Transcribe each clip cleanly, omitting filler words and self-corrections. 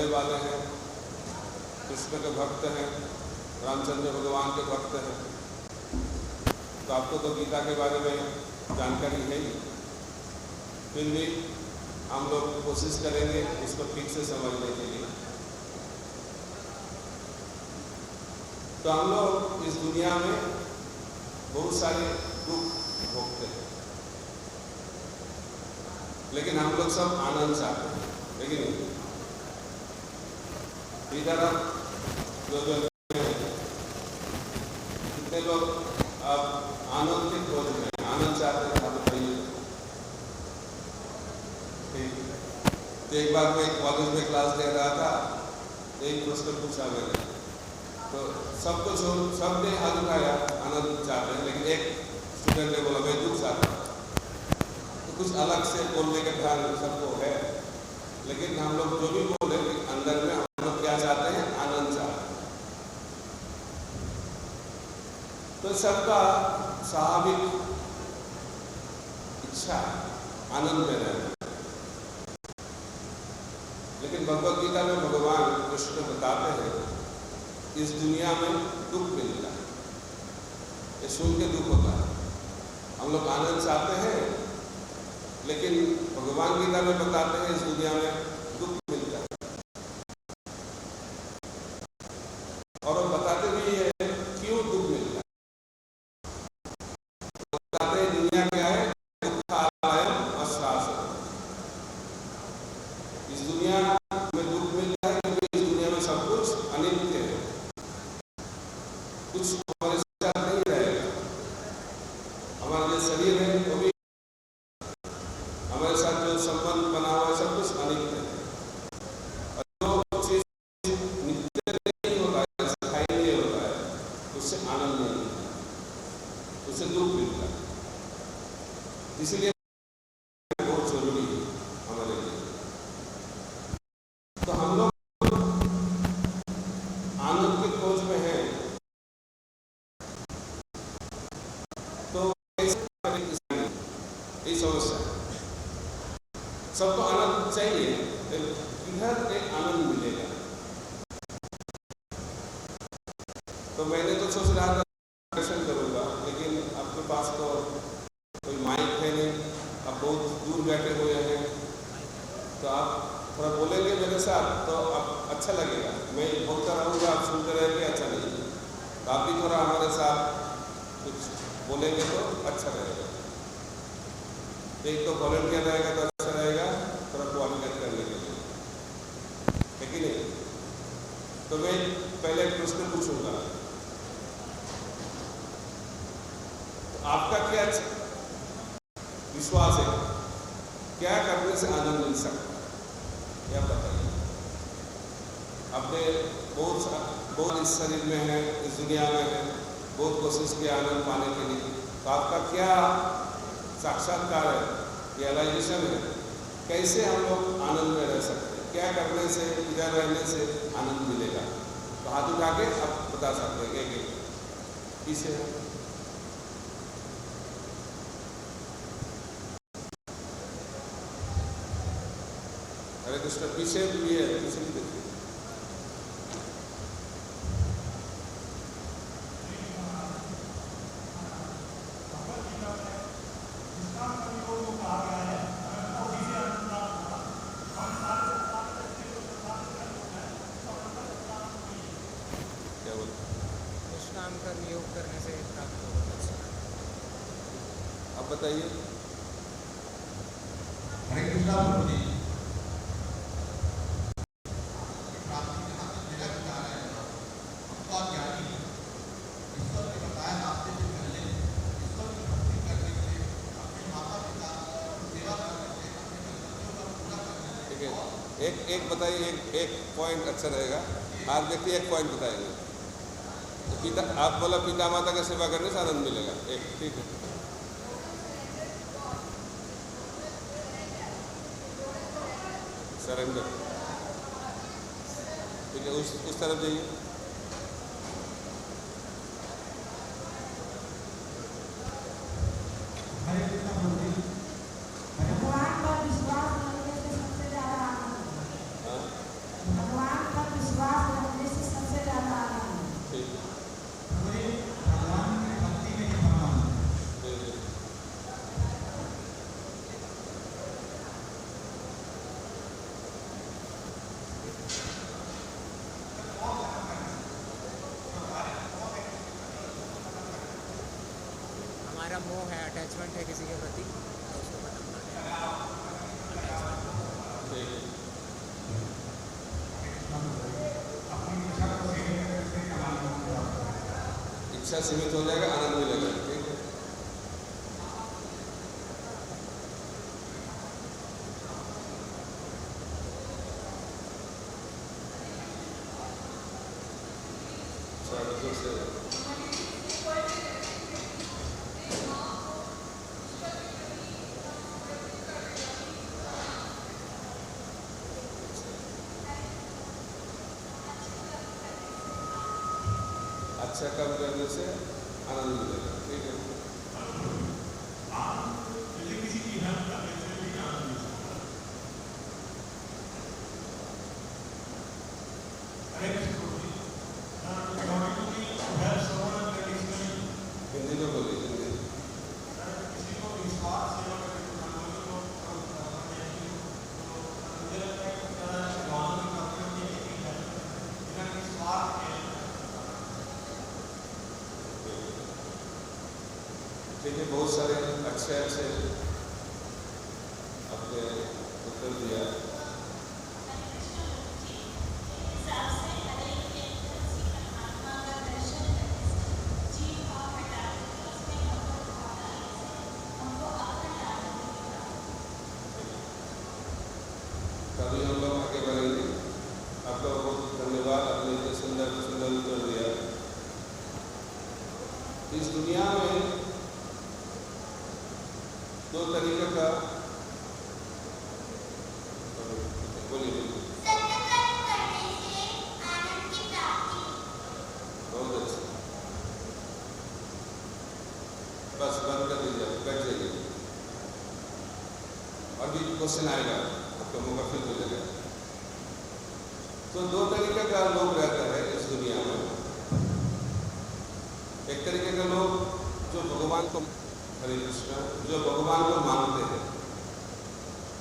पढ़ने वाले हैं, कृष्ण के भक्त हैं, रामचंद्र भगवान के भक्त हैं, तो आपको तो गीता के बारे में जानकारी है ही, फिर भी हम लोग कोशिश करेंगे उसको ठीक से समझने के लिए। तो हम लोग इस दुनिया में बहुत सारे दुख भोगते हैं, लेकिन हम लोग सब आनंद चाहते हैं, लेकिन इधर जो कितने लोग अब आनंद के खोज में आनंद चाहते हैं, आप बताइए। तो एक बार मैं कॉलेज में क्लास ले रहा था, एक प्रश्न पूछा मैंने, तो सबको सबने हाथ उठाया, आनंद चाहते हैं, लेकिन एक स्टूडेंट ने बोला मैं दुख चाहता हूँ। तो कुछ अलग से बोलने का ध्यान सबको है, लेकिन हम लोग जो भी बोले अंदर में हम लोग क्या चाहते हैं, आनंद चाहते हैं। तो सबका स्वाभाविक इच्छा आनंद में रहना, लेकिन भगवद गीता में भगवान कृष्ण बताते हैं इस दुनिया में दुख मिलता है, ये सुन के दुख होता है। हम लोग आनंद चाहते हैं, लेकिन भगवान गीता में बताते हैं इस दुनिया में दुख मिलता है, और वो बताते भी है क्यों दुख मिलता है। बताते हैं दुनिया क्या है, दुःखालयम अशाश्वतम्। इस दुनिया में दुख मिलता है क्योंकि इस दुनिया में सब कुछ अनित्य है, कुछ हमारे साथ नहीं रहेगा। हमारा जो शरीर है वो भी, हमारे साथ जो संबंध बना हुआ है सब कुछ अनित्य है, और जो चीज नित्य नहीं होता है, स्थायी नहीं होता है, उससे आनंद नहीं मिलता, उससे दुख मिलता है। इसलिए बहुत जरूरी है हमारे लिए। तो हम लोग आनंद की खोज में हैं, तो यही समस्या है। सबको आनंद चाहिए, इधर एक आनंद मिलेगा। तो मैंने तो सोच रहा था दर्शन करूंगा, लेकिन आपके पास तो कोई माइक है नहीं, आप बहुत दूर बैठे हुए हैं, तो आप थोड़ा बोलेंगे मेरे साथ तो आप अच्छा लगेगा। मैं बोलता रहूँगा, आप सुनते रहेंगे, अच्छा नहीं। तो आप भी थोड़ा हमारे साथ कुछ बोलेंगे तो अच्छा रहेगा। एक तो वॉलंटियर रहेगा तो अच्छा रहेगा, थोड़ा कोऑर्डिनेट करने के लिए, है कि नहीं। तो मैं पहले एक प्रश्न पूछूंगा, तो आपका क्या विश्वास है, क्या करने से आनंद मिल सकता है, क्या बताइए। आपने बहुत इस शरीर में है, इस दुनिया में है, बहुत कोशिश की आनंद पाने के लिए, तो आपका क्या साक्षात्कार है, रियलाइजेशन है, कैसे हम लोग आनंद में रह सकते हैं, क्या करने से, इधर रहने से आनंद मिलेगा। तो हाथ उठा के आप बता सकते हैं एक पीछे है। अरे कृष्ण पीछे भी है, पीछे भी देखिए। योग करने से प्राप्त होगा। आप बताइए। हरे कृष्णा प्रभु जी, एक बताइए, एक पॉइंट अच्छा रहेगा। आज देखिए एक पॉइंट बताएंगे। तो पिता, आप बोला पिता माता का सेवा करने से आनंद मिलेगा, एक ठीक है। सरेंडर, ठीक है, उस तरफ जाइए। भगवान पर विश्वास करने से सबसे ज्यादा आनंद है। भगवान मोह है, अटैचमेंट है किसी के प्रति, तो उसको खत्म करने अटैचमेंट। ठीक है। इच्छा सीमित हो जाएगा, आनंद मिलेगा। ठीक है। अच्छा काम करने से आनंद मिलेगा। ठीक है। हिंदी में बोलिए, हिंदी। ठीक है, बहुत सारे अच्छे आपने उत्तर दिया। कभी हम लोग आगे बढ़ेंगे। आपका बहुत धन्यवाद, आपने इतने सुंदर उत्तर दिया। इस दुनिया में दो तरीके का बोलिए। बहुत अच्छा, बस बंद कर दीजिए, बैठ जाइए। अभी क्वेश्चन आएगा, आपका मौका फिर मिलेगा। तो दो तरीके का लोग रहता है इस दुनिया में। एक तरीके के लोग जो भगवान को, हरे कृष्णा, जो भगवान को मानते हैं,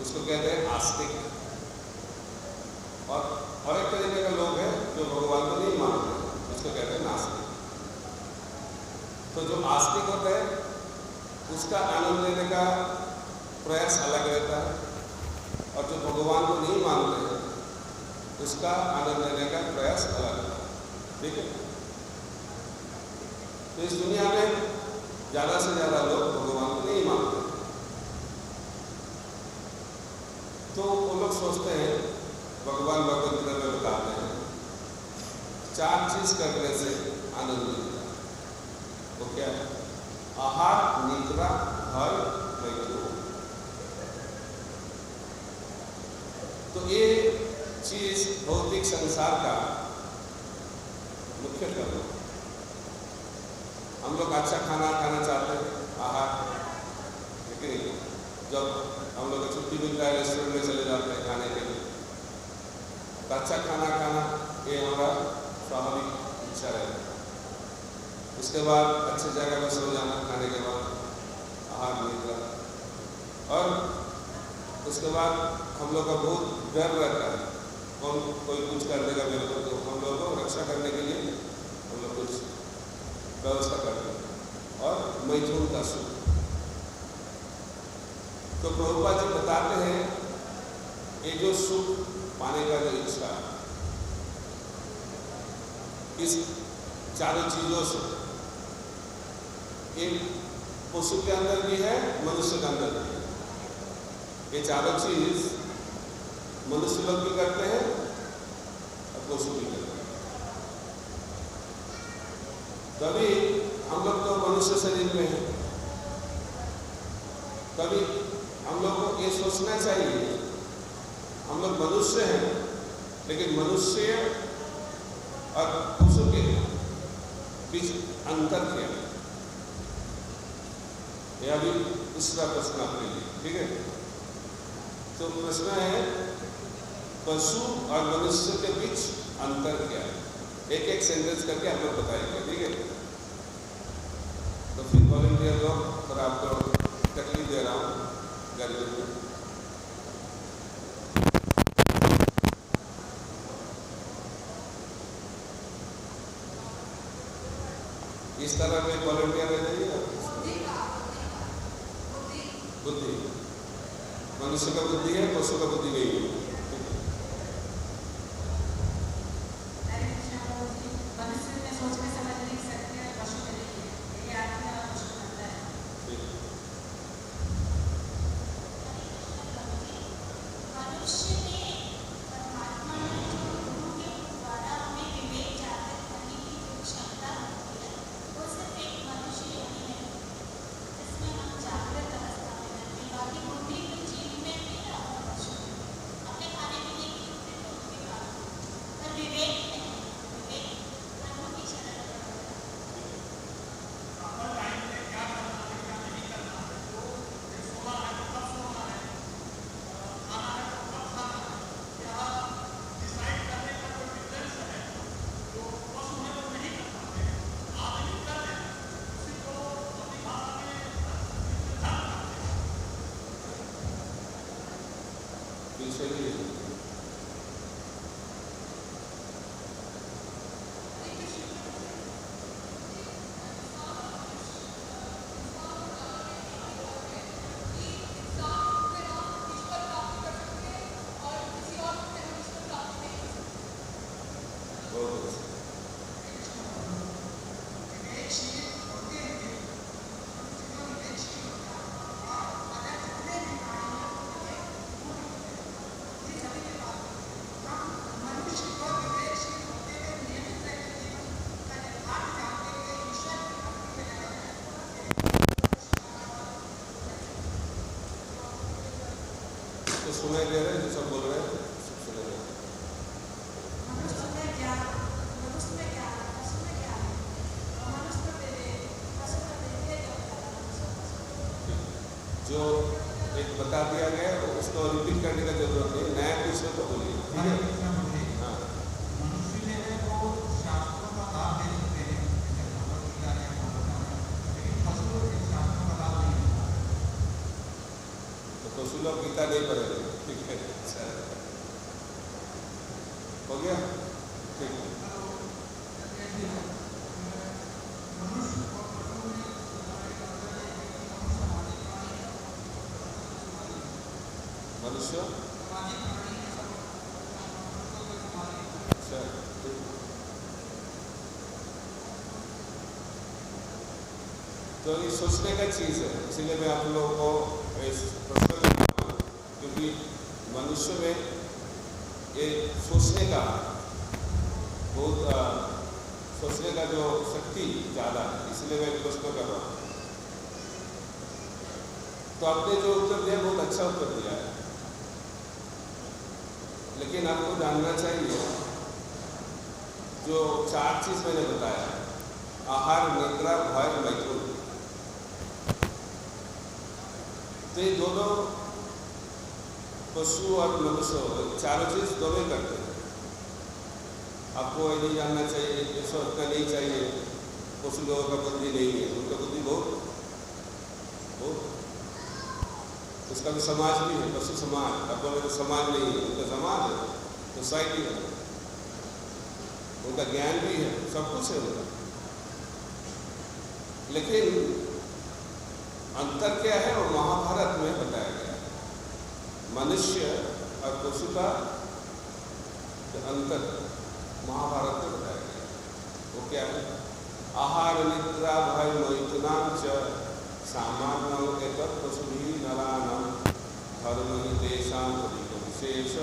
उसको कहते हैं आस्तिक। और एक तरीके का लोग हैं जो भगवान को नहीं मानते, उसको कहते हैं नास्तिक। तो जो आस्तिक होता है उसका आनंद लेने का प्रयास अलग रहता है, और जो भगवान को नहीं मानते हैं उसका आनंद लेने का प्रयास अलग है। ठीक है। तो इस दुनिया में ज़्यादा से ज़्यादा लोग भगवान को नहीं मानते, तो वो लोग सोचते हैं, भगवान भगवत गीता में बताते हैं, 4 चीज करने से आनंद मिलता है। वो क्या है? आहार, निद्रा, भय, मैथुन। तो ये चीज भौतिक संसार का मुख्य कर्म है। हम लोग अच्छा खाना खाना चाहते हैं, आहार, लेकिन जब हम लोग को छुट्टी मिलता है रेस्टोरेंट में चले जाते हैं खाने के लिए, तो अच्छा खाना खाना ये हमारा स्वाभाविक इच्छा रहता है। उसके बाद अच्छी जगह में सो जाना, खाने के बाद आहार, निद्रा। और उसके बाद हम लोग का बहुत डर रहता है, कोई कुछ कर देगा मेरे को, तो हम लोगों को रक्षा करने के लिए हम लोग कुछ व्यवस्था करते हैं। और मैथुन का सुख। तो प्रभुपाद जी बताते हैं, ये जो सुख पाने का जो इच्छा है, इस चारों चीजों से, ये पशु के अंदर भी है, मनुष्य के अंदर भी है। ये चारों चीज मनुष्य लोग भी करते हैं और पशु भी करते हैं। कभी हम लोग तो मनुष्य शरीर में है, कभी हम लोग को ये सोचना चाहिए, हम लोग मनुष्य हैं, लेकिन मनुष्य और पशु के बीच अंतर क्या है? यह भी दूसरा प्रश्न आपके लिए। ठीक है। तो प्रश्न है, पशु और मनुष्य के बीच अंतर क्या है? एक एक सेंटेंस करके आप लोग बताएंगे। ठीक है। तो फिर वॉलंटियर लोग, पर आपको तकलीफ दे रहा हूँ गर्मी में। इस तरह में वॉलंटियर रह जाइए। बुद्धि, मनुष्य का बुद्धि है, पशु का बुद्धि नहीं है। सुनाई दे रहे हैं जो सब बोल रहे हैं, सब सुनाई दे रहे हैं। जो एक बता दिया गया है उसको रिपीट करने का जरूरत नहीं, नया कुछ है तो बोलिए, ठीक है? हाँ, मनुष्य जो है वो शास्त्रों का लाभ ले सकते हैं, जैसे भगवत गीता ने लेकिन पशु लोग इन शास्त्रों का लाभ नहीं लेते। तो पशु लोग गीता नहीं पढ़ेंगे, ठीक है? अच्छा, हो गया, ठीक है। मनुष्य अच्छा, तो ये सोचने का चीज़ है, इसीलिए मैं आप लोगों को इस प्रश्न करता हूँ, क्योंकि मनुष्य में ये सोचने का बहुत सोचने का जो शक्ति ज़्यादा है, इसलिए मैं प्रश्न कर रहा हूँ। तो आपने जो उत्तर दिया बहुत अच्छा उत्तर दिया है, लेकिन आपको जानना चाहिए जो 4 चीज मैंने बताया, आहार, निद्रा, भय, मैथुन, तो ये दोनों पशु और मनुष्य चारों चीज दोनों ही करते हैं। आपको ये नहीं जानना चाहिए, ऐसा उतना नहीं चाहिए पशु लोगों का बुद्धि नहीं है, उनका बुद्धि बहुत उसका भी समाज भी है, पशु समाज। आप बोले तो समाज नहीं है, उनका समाज है, सोसाइटी है, उनका ज्ञान भी है, सब कुछ है उनका। लेकिन अंतर क्या है वो महाभारत में बताया गया है। मनुष्य और पशु का अंतर महाभारत में बताया गया है। वो क्या है? आहार, निद्रा, भय, मैथुनांच सामान्यम एतत् पशुभिः नराणां धर्महि तेषां विशेष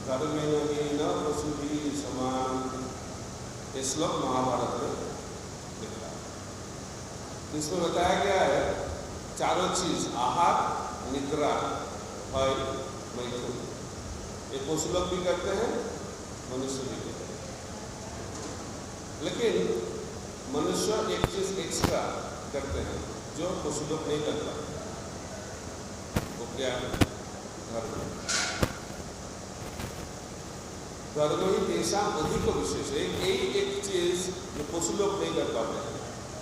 धर्मेण न पशुभिः समानम्। ये श्लोक महाभारत में लिखा है। इसमें बताया गया है चारों चीज, आहार, निद्रा, भय, मैथुन, ये पशु लोग भी करते हैं, मनुष्य भी करते हैं। लेकिन मनुष्य एक चीज एक्स्ट्रा करते हैं जो पशु लोग नहीं कर पाते। वो क्या है? धर्म। धर्म ही देशा अधिक विशेष है। एक चीज जो पशु लोग नहीं कर पाते हैं,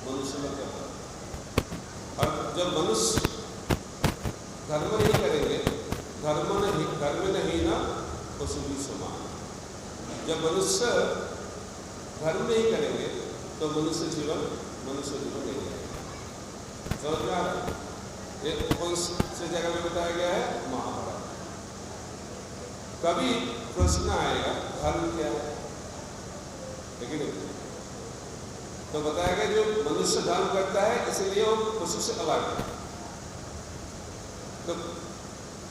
मनुष्य लोग कर पाते हैं। और जब मनुष्य धर्म नहीं करेंगे, धर्म नहीं ना पशु भी समान। जब मनुष्य धर्म नहीं करेंगे तो मनुष्य जीवन नहीं रहेगा। समझ में आ रहा है? एक कौन से जगह में बताया गया है? महाभारत। कभी प्रश्न आएगा धर्म क्या है, लेकिन तो बताया गया जो मनुष्य धर्म करता है इसलिए वो पशु से अलग है। तो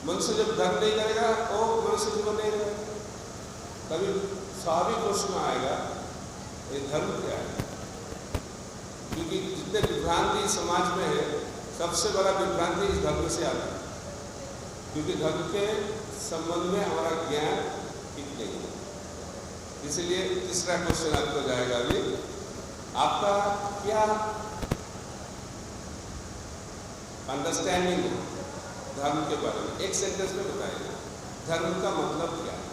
मनुष्य जब धर्म नहीं करेगा वो मनुष्य जीवन नहीं रहेगा। कभी स्वाभाविक प्रश्न आएगा ये धर्म क्या है, क्योंकि जितने विभ्रांति समाज में है सबसे बड़ा विभ्रांति इस धर्म से आता है, क्योंकि धर्म के संबंध में हमारा ज्ञान ठीक नहीं है। इसलिए तीसरा क्वेश्चन आपको जाएगा अभी, आपका क्या अंडरस्टैंडिंग है धर्म के बारे में? एक सेंटेंस में बताइए धर्म का मतलब क्या है।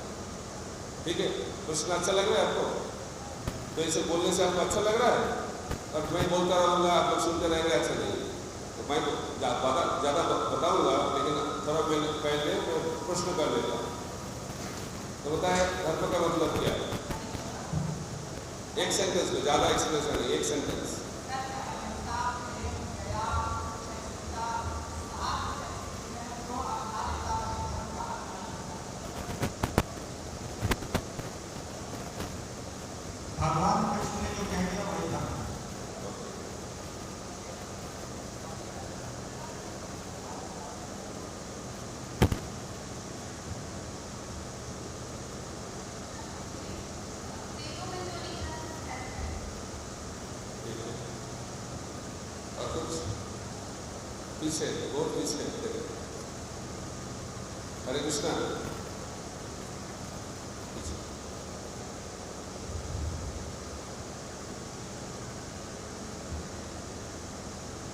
ठीक है, प्रश्न अच्छा लग रहा है आपको? तो इसे बोलने से आपको अच्छा लग रहा है? और मैं बोलता रहूँगा आप लोग सुनते रहेंगे, अच्छा नहीं। तो मैं ज़्यादा बताऊँगा, लेकिन थोड़ा पहले मैं प्रश्न कर लेता हूँ। तो बताए धर्म का मतलब क्या है? एक सेंटेंस में, ज़्यादा एक्सप्लेनेशन नहीं, एक सेंटेंस। भगवान कृष्ण ने जो कह दिया वही धर्म है। और कुछ पीछे, बहुत पीछे। हरे कृष्णा,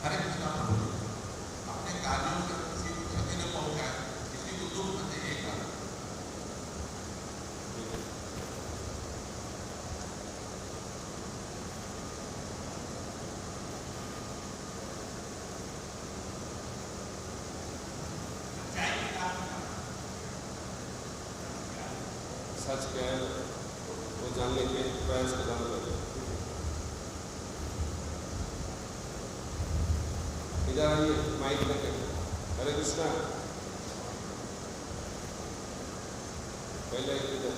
हरे कृष्णा प्रभु जी, अपने कार्यों से किसी को क्षति न पहुंचाए, किसी को दुख न दे, एक कारण। सच क्या है वो जानने के प्रयास प्रदान करें। इधर आइए, माइक लेके। हरे कृष्णा, पहले इधर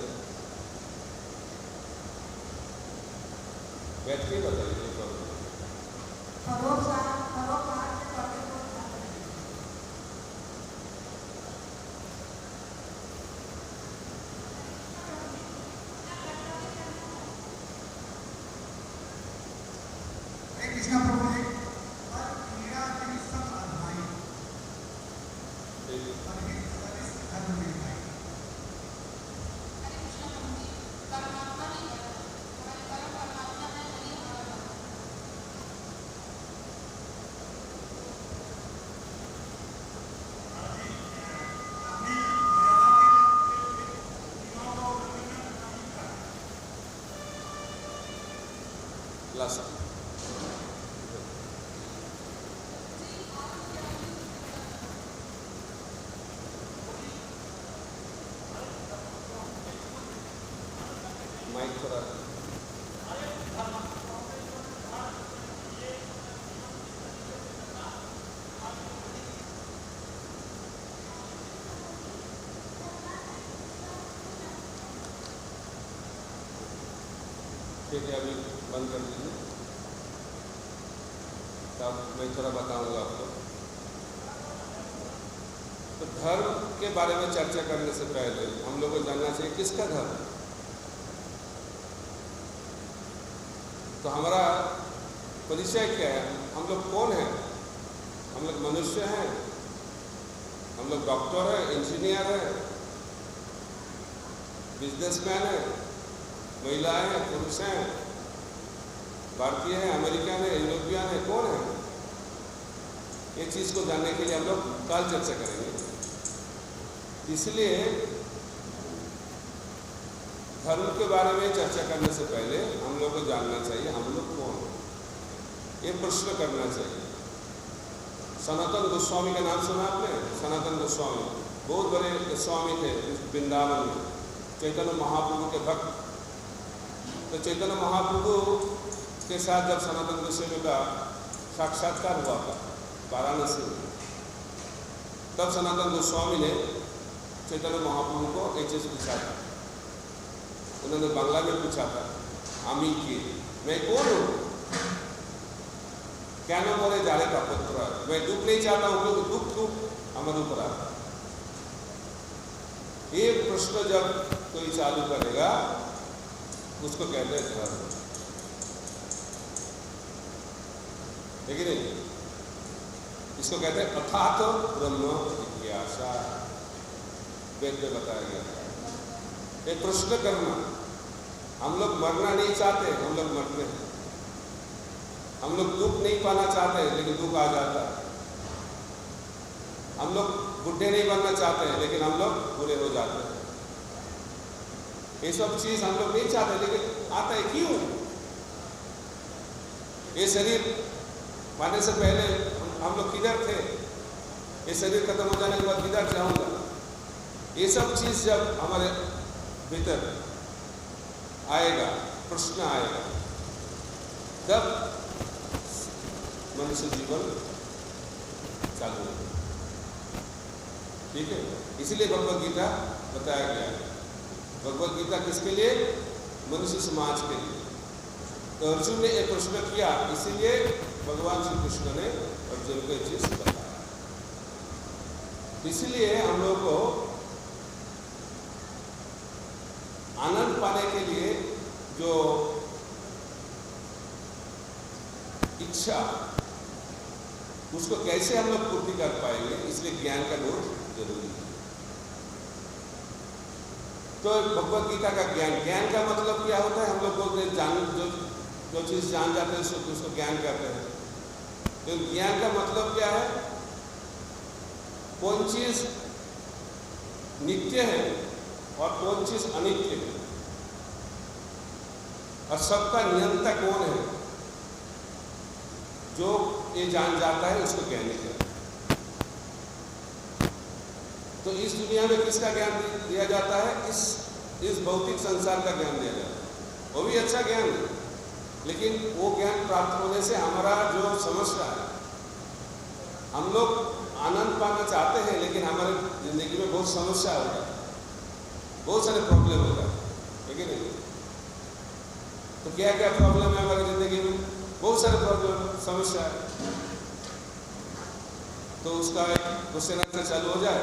बैठ के बताइए। हरे कृष्णा प्रभु जी, और क्रीड़ा के सब अध्याय और एक सर्विस धर्म में भाई। लास्ट माइक थोड़ा ठीक है, अभी बंद कर दीजिए। तब मैं थोड़ा बताऊंगा आपको। तो धर्म के बारे में चर्चा करने से पहले हम लोगों को जानना चाहिए किसका धर्म। तो हमारा परिचय क्या है, हम लोग कौन हैं? हम लोग मनुष्य हैं, हम लोग डॉक्टर हैं, इंजीनियर हैं, बिजनेसमैन हैं, महिलाएं हैं, पुरुष हैं, भारतीय हैं, अमेरिकन हैं, यूरोपियन हैं, कौन है? ये चीज़ को जानने के लिए हम लोग कल चर्चा करेंगे। इसलिए धर्म के बारे में चर्चा करने से पहले हम लोग को जानना चाहिए हम लोग कौन हैं, ये प्रश्न करना चाहिए। सनातन गोस्वामी का नाम सुना आपने? सनातन गोस्वामी बहुत बड़े गोस्वामी थे वृंदावन में, चैतन्य महाप्रभु के भक्त। तो चैतन्य महाप्रभु के साथ जब सनातन गोस्वामी का साक्षात्कार हुआ था वाराणसी में, तब सनातन गोस्वामी ने चैतन्य महाप्रभु को एक चीज पूछा था। उन्होंने बांग्ला में पूछा था, आमी के, मैं कौन हूँ? क्या ना मोरे जाले का पुत्र, मैं दुख नहीं चाहता हूँ क्योंकि दुख क्यों हमारे ऊपर आता। ये प्रश्न जब कोई चालू करेगा उसको कहते हैं धर्म, लेकिन नहीं, इसको कहते हैं अथात ब्रह्म जिज्ञासा। वेद में बताया गया है एक प्रश्न करना। हम लोग मरना नहीं चाहते, हम लोग मरते हैं। हम लोग दुख नहीं पाना चाहते लेकिन दुख आ जाता है। हम लोग बुढ़े नहीं बनना चाहते हैं लेकिन हम लोग बुरे हो जाते हैं। ये सब चीज हम लोग नहीं चाहते लेकिन आता है। क्यों? ये शरीर पाने से पहले हम लोग किधर थे? ये शरीर खत्म हो जाने के बाद किधर जाऊंगा? ये सब चीज जब हमारे भीतर आएगा, प्रश्न आएगा, तब मनुष्य जीवन चालू होगा। ठीक है, इसीलिए भगवद गीता बताया गया है। भगवद गीता किसके लिए? मनुष्य समाज के लिए। तो अर्जुन ने एक प्रश्न किया, इसीलिए भगवान श्री कृष्ण ने अर्जुन को एक चीज बताया। इसलिए हम लोग को आनंद पाने के लिए जो इच्छा, उसको कैसे हम लोग पूर्ति कर पाएंगे, इसलिए ज्ञान का बहुत जरूरी है। तो भगवद गीता का ज्ञान का मतलब क्या होता है? हम लोग बोलते हैं जो चीज जान जाते हैं उसको ज्ञान कहते हैं। तो ज्ञान का मतलब क्या है? कौन चीज नित्य है और कौन चीज अनित्य है, और सबका नियंता कौन है, जो ये जान जाता है उसको ज्ञानी कहते हैं। तो इस दुनिया में किसका ज्ञान दिया जाता है? इस भौतिक संसार का ज्ञान दिया जाता है। वो भी अच्छा ज्ञान है, लेकिन वो ज्ञान प्राप्त होने से हमारा जो समस्या है, हम लोग आनंद पाना चाहते हैं लेकिन हमारे जिंदगी में बहुत समस्या होता है, बहुत सारे प्रॉब्लम होता है, लेकिन नहीं। तो क्या क्या प्रॉब्लम है हमारी जिंदगी में? बहुत सारे प्रॉब्लम, समस्या है। तो उसका एक क्वेश्चन आंसर चालू हो जाए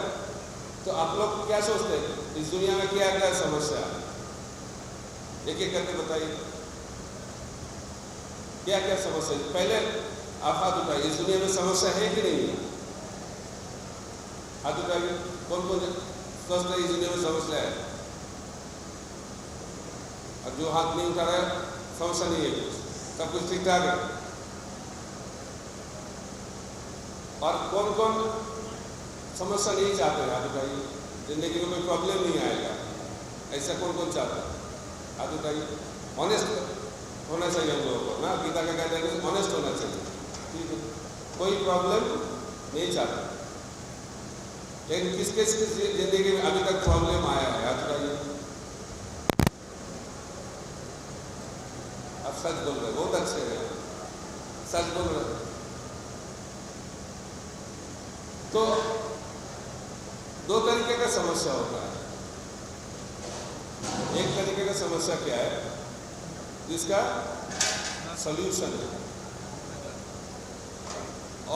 तो आप लोग क्या सोचते हैं इस दुनिया में क्या क्या समस्या है? एक एक करके बताइए, क्या क्या समस्या है? पहले आप हाथ उठाइए, इस दुनिया में समस्या है कि नहीं है? हाथ उठाइए, कौन कौन सोचते हैं इस दुनिया में समस्या है? और जो हाथ नहीं उठा रहा है, समस्या नहीं है, सब कुछ ठीक ठाक है। और कौन कौन समस्या नहीं चाहते हैं? हाथ उठाइए, जिंदगी में कोई प्रॉब्लम नहीं आएगा, ऐसा कौन कौन चाहता है? हाथ उठाइए। ऑनेस्ट होना चाहिए हम लोगों को ना, गीता का कहते हैं कि ऑनेस्ट होना चाहिए। ठीक है, कोई प्रॉब्लम नहीं चाहता, लेकिन किस किस जिंदगी में अभी तक प्रॉब्लम आया है? हाथ उठाइए। आप सच बोल रहे, बहुत अच्छे हैं, सच बोल रहे। तो दो तरीके का समस्या होता है। एक तरीके का समस्या क्या है? जिसका सॉल्यूशन है,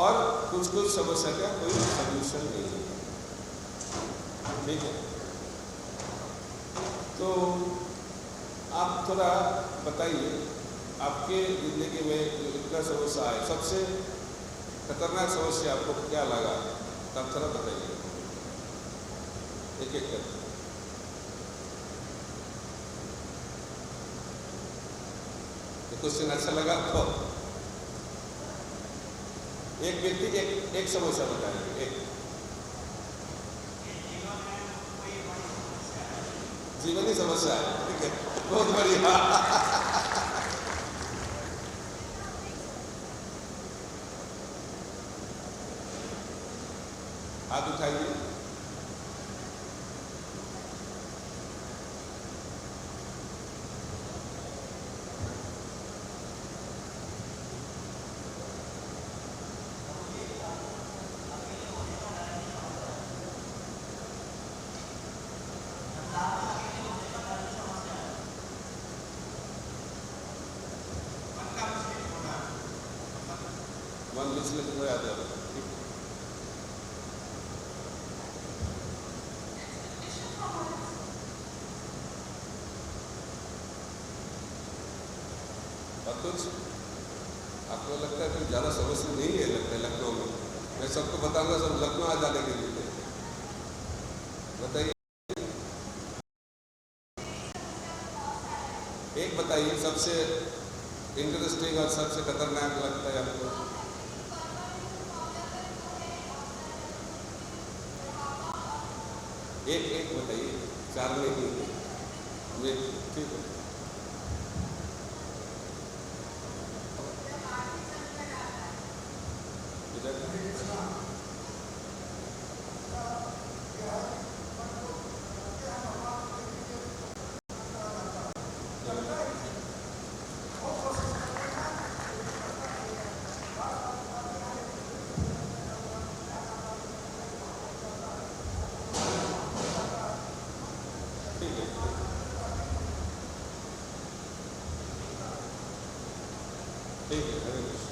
और कुछ कुछ समस्या का कोई सॉल्यूशन नहीं है। ठीक है, तो आप थोड़ा बताइए, आपके जिंदगी में जो इतना समस्या है, सबसे खतरनाक समस्या आपको क्या लगा? तब थोड़ा बताइए, एक एक करके। क्वेश्चन अच्छा लगा तो एक व्यक्ति एक समस्या बताएंगे। एक जीवनी समस्या है, ठीक है, बहुत बढ़िया। हाथ उठाइए। मन पिछले तो याद है ठीक है। और कुछ आपको लगता है कि ज़्यादा समस्या नहीं है, लगता है लखनऊ में? मैं सबको बताऊंगा, सब लखनऊ आ जाने के लिए। बताइए, एक बताइए सबसे इंटरेस्टिंग और सबसे खतरनाक लगता है आपको? एक बताइए, चार में ठीक है। ठीक है, हरे कृष्ण।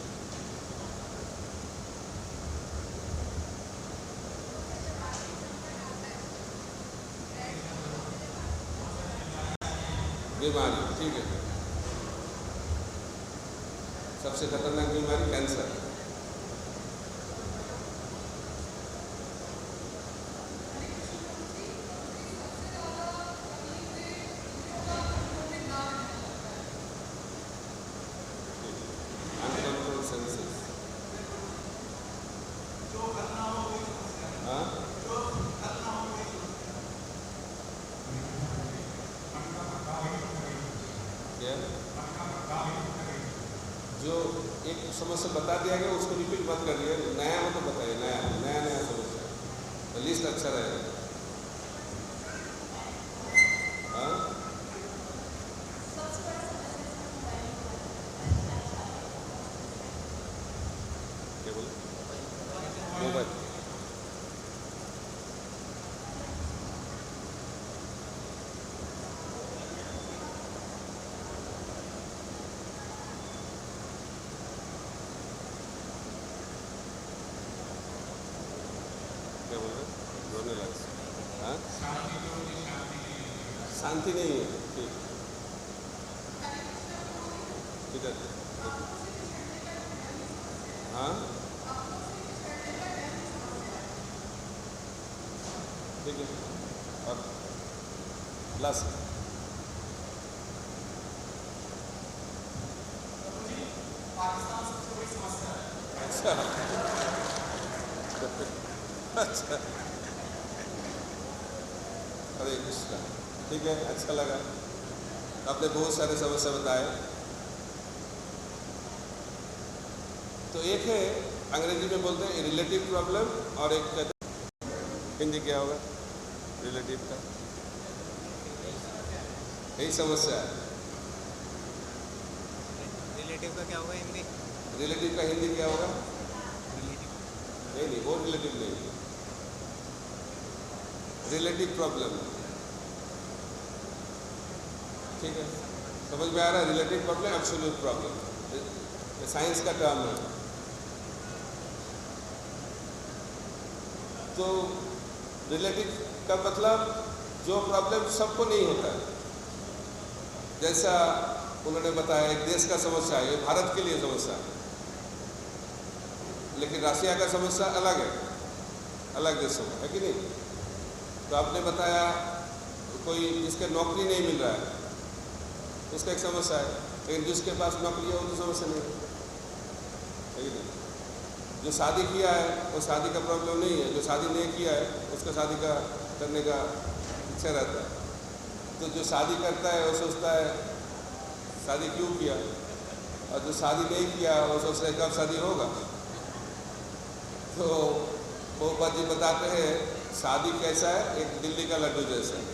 बीमारी, ठीक है। सबसे खतरनाक बीमारी कैंसर। Uncontrol senses. हाँ, क्या? जो एक समस्या बता दिया गया उसको रिपीट मत करिए, नया हो तो बताइए, नया समस्या तो लिस्ट अच्छा रहेगा। हाँ, क्या बोले? मोबाइल। क्या बोल रहे? रोने लगा। हाँ, शांति नहीं है, ठीक ठीक है। हाँ, ठीक है। और लास्ट अच्छा अच्छा, हरे कृष्णा, ठीक है, अच्छा लगा। आपने बहुत सारे समस्या बताए। तो एक है अंग्रेजी में बोलते हैं रिलेटिव प्रॉब्लम, और एक कहते हैं हिंदी क्या होगा रिलेटिव का? यही समस्या है। रिलेटिव का क्या होगा हिंदी? रिलेटिव का हिंदी क्या होगा? नहीं, वो रिलेटिव नहीं, रिलेटिव प्रॉब्लम, ठीक है, समझ में आ रहा है? रिलेटिव प्रॉब्लम, एब्सोल्यूट प्रॉब्लम, ये साइंस का टर्म है। तो रिलेटिव का मतलब जो प्रॉब्लम सबको नहीं होता है। जैसा उन्होंने बताया, एक देश का समस्या है, ये भारत के लिए समस्या है, लेकिन रशिया का समस्या अलग है, अलग देशों है कि नहीं? तो आपने बताया कोई जिसके नौकरी नहीं मिल रहा है उसका एक समस्या है, लेकिन जिसके पास नौकरी है वो तो समस्या नहीं है कि नहीं? जो शादी किया है वो शादी का प्रॉब्लम नहीं है, जो शादी नहीं किया है उसका शादी का करने का इच्छा रहता है। तो जो शादी करता है वो सोचता है शादी क्यों किया, और जो शादी नहीं किया वो सोचता है कब शादी होगा। तो प्रभुपाद जी बताते हैं शादी कैसा है, एक दिल्ली का लड्डू जैसा है,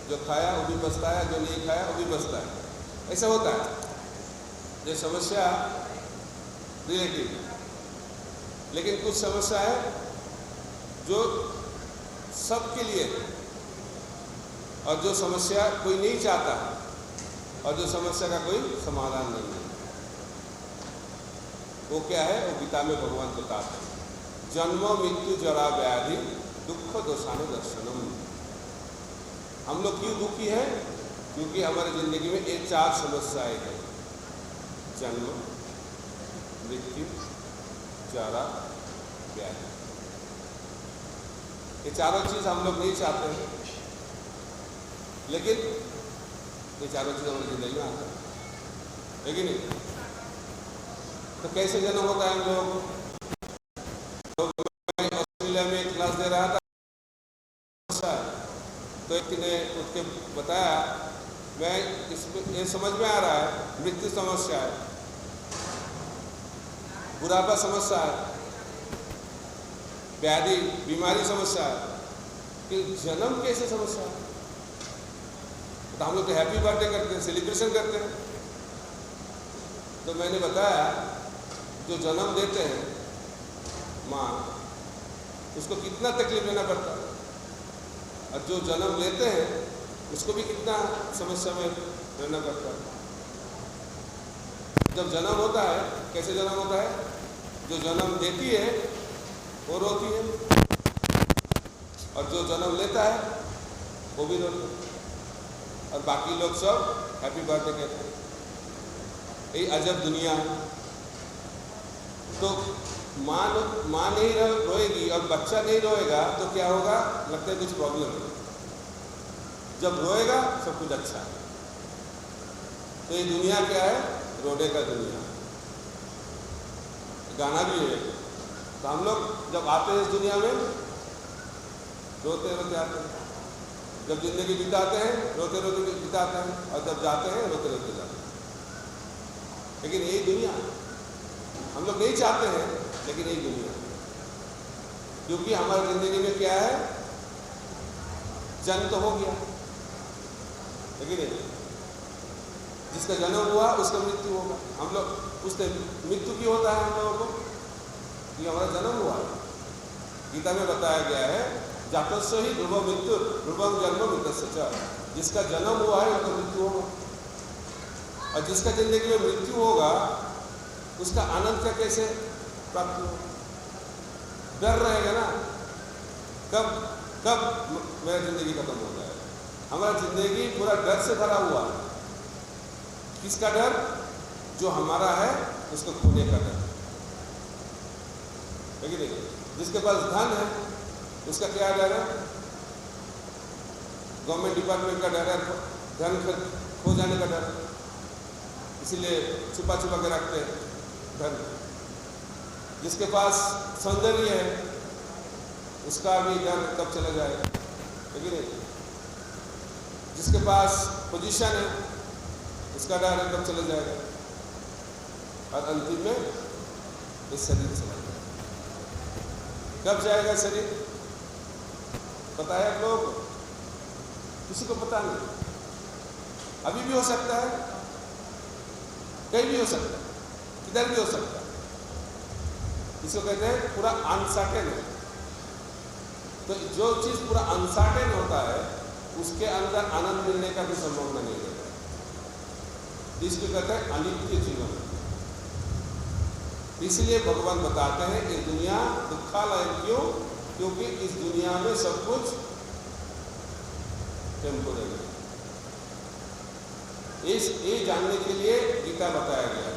जो खाया वो भी बचता है, जो नहीं खाया वो भी बचता है, ऐसा होता है। जो समस्या रिलेटिव है, लेकिन कुछ समस्या है जो सबके लिए है, और जो समस्या कोई नहीं चाहता है, और जो समस्या का कोई समाधान नहीं है, वो क्या है? वो गीता में भगवान बताते हैं, जन्म मृत्यु जरा व्याधि दुख दोषानु दर्शनम। हम लोग क्यों दुखी है? क्योंकि हमारी जिंदगी में ये 4 समस्याएं हैं, जन्म मृत्यु जरा व्याधि। ये चारों चीज हम लोग नहीं चाहते हैं, लेकिन ये चारों चीज हमारी जिंदगी में आता है, लेकिन नहीं। तो कैसे जन्म होता है? हम लोग ऑस्ट्रेलिया में एक क्लास दे रहा था, तो एक ने उसके बताया, मैं इसमें ये समझ में आ रहा है मृत्यु समस्या है, बुढ़ापा समस्या है, व्याधि बीमारी समस्या है, कि जन्म कैसे समस्या है? तो हम लोग तो हैप्पी बर्थडे करते हैं, सेलिब्रेशन करते हैं। तो मैंने बताया जो जन्म देते हैं माँ, उसको कितना तकलीफ लेना पड़ता है, और जो जन्म लेते हैं उसको भी कितना समस्या में रहना पड़ता है। जब जन्म होता है, कैसे जन्म होता है? जो जन्म देती है वो रोती है, और जो जन्म लेता है वो भी रोता है, और बाकी लोग सब हैप्पी बर्थडे कहते हैं। ये अजब दुनिया है। तो माँ नहीं रोएगी और बच्चा नहीं रोएगा तो क्या होगा? लगता है कुछ प्रॉब्लम है। जब रोएगा सब कुछ अच्छा है। तो ये दुनिया क्या है? रोने का दुनिया। गाना भी है। तो हम लोग जब आते हैं इस दुनिया में रोते रोते आते हैं, जब जिंदगी बिताते हैं रोते रोते बिताते हैं, और जब जाते हैं रोते रोते जाते हैं। लेकिन यही दुनिया हम लोग नहीं चाहते हैं, लेकिन यही दुनिया, क्योंकि हमारी जिंदगी में क्या है? जन्म तो हो गया, लेकिन जिसका जन्म हुआ उसका मृत्यु होगा। हम लोग उससे मृत्यु क्यों होता है? हम लोगों को कि हमारा जन्म हुआ है। गीता में बताया गया है, जातस्य ही ध्रुव मृत्यु ध्रुवम जन्म मृतस्य च। जिसका जन्म हुआ है उसका मृत्यु होगा, और जिसका जिंदगी में मृत्यु होगा उसका आनंद का कैसे प्राप्त होगा? डर रहेगा ना, कब मेरा जिंदगी खत्म हो जाए। हमारा जिंदगी पूरा डर से भरा हुआ है। किसका डर? जो हमारा है उसको खोने का डर, लेकिन जिसके पास धन है उसका क्या डर है? गवर्नमेंट डिपार्टमेंट का डर है, धन खो जाने का डर, इसीलिए छुपा छुपा के रखते हैं धन। जिसके पास सौंदर्य है उसका भी डर कब चला जाएगा, लेकिन जिसके पास पोजीशन है उसका डर है कब चला जाएगा, और अंतिम में इस शरीर चला जाएगा। कब जाएगा शरीर? पता है आप लोग? किसी को पता नहीं। अभी भी हो सकता है, कहीं भी हो सकता है, किधर भी हो सकता है। इसको कहते हैं पूरा अनसर्टेन है। तो जो चीज पूरा अनसर्टेन होता है उसके अंदर आनंद मिलने का भी संभावना नहीं रहता। इसको कहते हैं अनित्य जीवन। इसलिए भगवान बताते हैं ये दुनिया दुखालय क्यों? क्योंकि इस दुनिया में सब कुछ टेम्पोररी है। ये जानने के लिए गीता बताया गया है।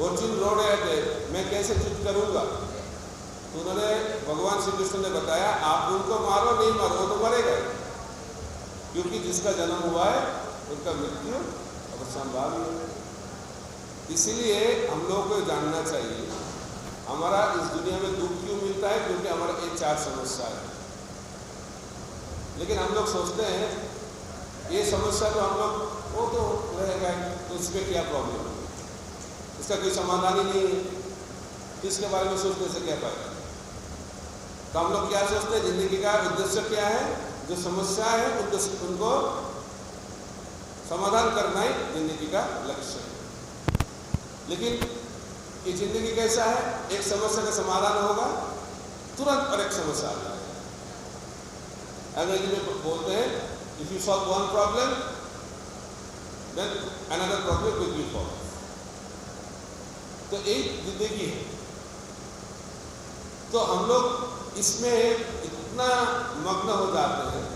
अर्जुन रो रहे थे, मैं कैसे युद्ध करूंगा? तो उन्होंने भगवान श्री कृष्ण ने बताया, आप उनको मारो नहीं मारो वो तो मरेगा, क्योंकि जिसका जन्म हुआ है उनका मृत्यु संभाव्य है। इसलिए हम लोगों को जानना चाहिए हमारा इस दुनिया में दुख क्यों मिलता है? क्योंकि हमारा ये 4 समस्या है। लेकिन हम लोग सोचते हैं ये समस्या तो हम लोग वो तो रहेगा, तो इसमें क्या प्रॉब्लम है? इसका कोई समाधान ही नहीं है, इसके बारे में सोचने से क्या फायदा? तो हम लोग क्या सोचते हैं? जिंदगी का उद्देश्य क्या है? जो समस्या है उनको समाधान करना ही जिंदगी का लक्ष्य है। लेकिन ये जिंदगी कैसा है? एक समस्या का समाधान होगा, तुरंत और एक समस्या आ जाएगा। अंग्रेजी में बोलते हैं, if you solve one problem then another problem will be solve. तो एक जिंदगी है। तो हम लोग इसमें इतना मग्न हो जाते हैं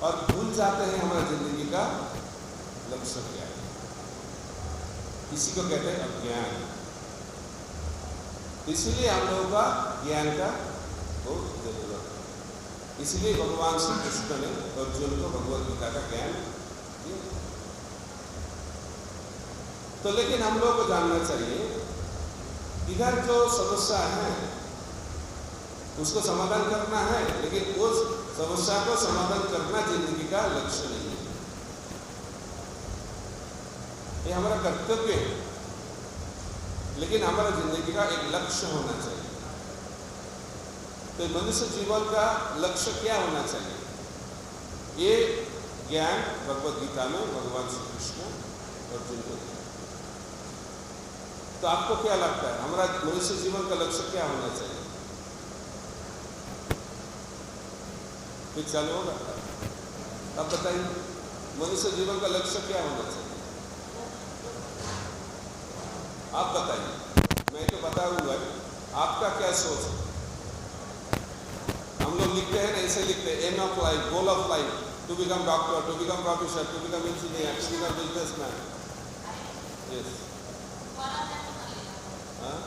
और भूल जाते हैं हमारी जिंदगी का लक्ष्य क्या है। इसी को कहते हैं अज्ञान। इसलिए हम लोगों का ज्ञान का बहुत जरूरत है। इसलिए भगवान श्री कृष्ण ने अर्जुन को भगवद गीता का ज्ञान दिया। तो लेकिन हम लोगों को जानना चाहिए, इधर जो समस्या है उसको समाधान करना है, लेकिन उस समस्या को समाधान करना जिंदगी का लक्ष्य नहीं है। ये हमारा कर्तव्य है, लेकिन हमारा जिंदगी का एक लक्ष्य होना चाहिए। तो मनुष्य जीवन का लक्ष्य क्या होना चाहिए? ये ज्ञान भगवद गीता में भगवान श्री कृष्ण अर्जुन को दिया। तो आपको क्या लगता है हमारा मनुष्य जीवन का लक्ष्य क्या होना चाहिए? फिर चालू होगा। अब बताइए, मनुष्य जीवन का लक्ष्य क्या होना चाहिए? आप बताइए। मैं तो बताऊंगा, आपका क्या सोच है? हम लोग लिखते हैं ना, ऐसे लिखते हैं, aim of life, goal of life, to become doctor, to become professor, to become engineer, to become businessman. Yes, हाँ,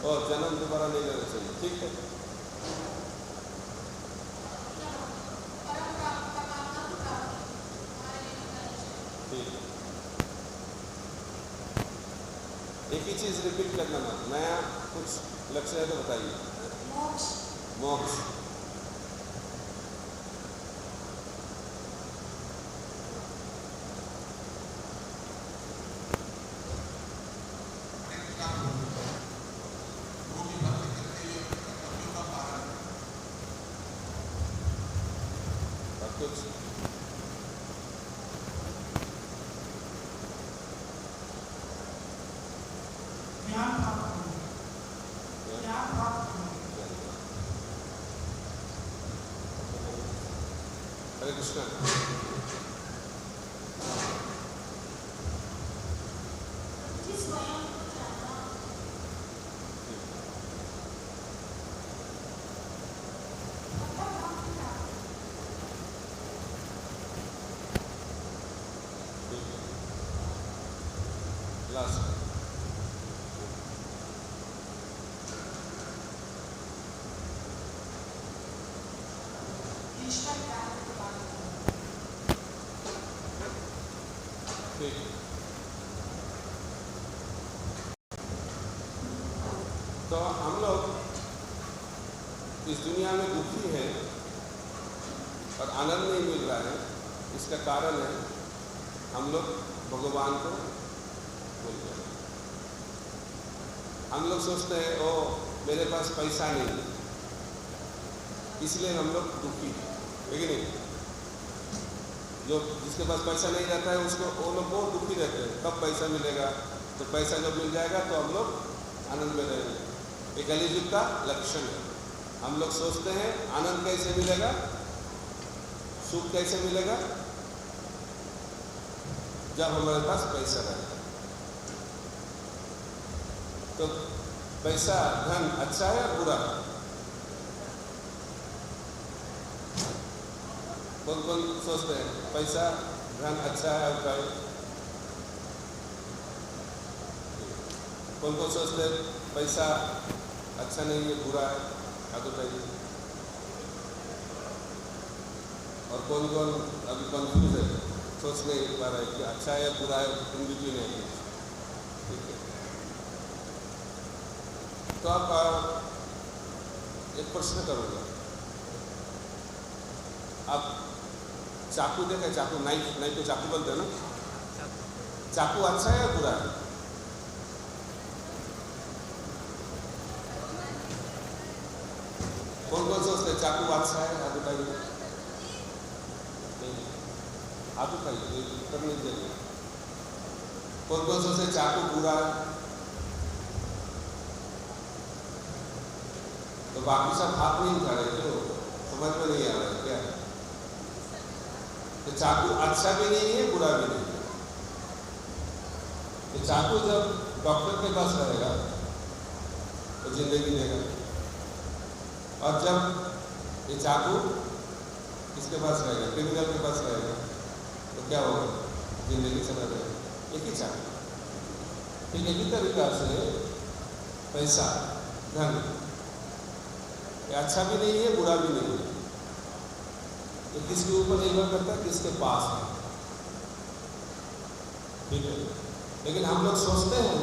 और जन्म दोबारा नहीं लेना चाहिए। ठीक है, ठीक है। एक ही चीज रिपीट करना ना, नया कुछ लक्ष्य है तो बताइए। मोक्ष। कुछ हरे कृष्ण। लास्ट ठीक। तो हम लोग इस दुनिया में दुखी हैं और आनंद नहीं मिल रहा है। इसका कारण है हम लोग भगवान को भूल गए। हम लोग सोचते हैं ओ मेरे पास पैसा नहीं है, इसलिए हम लोग दुखी हैं, लेकिन नहीं। जो जिसके पास पैसा नहीं रहता है उसको वो लोग बहुत दुखी रहते हैं। कब पैसा मिलेगा? तो पैसा जब मिल जाएगा तो हम लोग आनंद में रहेंगे। ये कलियुग का लक्षण है। हम लोग सोचते हैं आनंद कैसे मिलेगा, सुख कैसे मिलेगा? जब हमारे पास पैसा रहेगा। तो पैसा धन अच्छा है या बुरा? कौन कौन सोचते हैं पैसा धन अच्छा है और बुरा? कौन कौन सोचते हैं पैसा अच्छा नहीं है बुरा है? हाथ उठाइए। और कौन कौन अभी कंफ्यूज है, सोच नहीं पा रहा है कि अच्छा है या बुरा है, इन बिटवीन है। ठीक है, तो आप एक प्रश्न करूँगा। आप चाकू देखा? चाकू, नाइफ, नाइफ को चाकू बोलते हैं ना। चाकू अच्छा है या बुरा है? कौन कौन सोचते हैं चाकू अच्छा है? हाथ उठाइए। हाथ उठाइए, उत्तर नहीं देंगे। कौन कौन सोचते हैं चाकू बुरा है? तो बाकी सब हाथ नहीं उठा रहे, तो समझ में नहीं आ रहा है क्या? तो चाकू अच्छा भी नहीं है, बुरा भी नहीं है। तो चाकू जब डॉक्टर के पास रहेगा तो जिंदगी देगा, और जब ये चाकू किसके पास रहेगा, क्रिमिनल के पास रहेगा, तो क्या होगा, जिंदगी चला जाएगा। एक ही चाकू। ठीक इसी तरीका से पैसा, धन, ये अच्छा भी नहीं है, बुरा भी नहीं है। तो किसके ऊपर निर्भर करता है, किसके पास है। ठीक है, लेकिन हम लोग सोचते हैं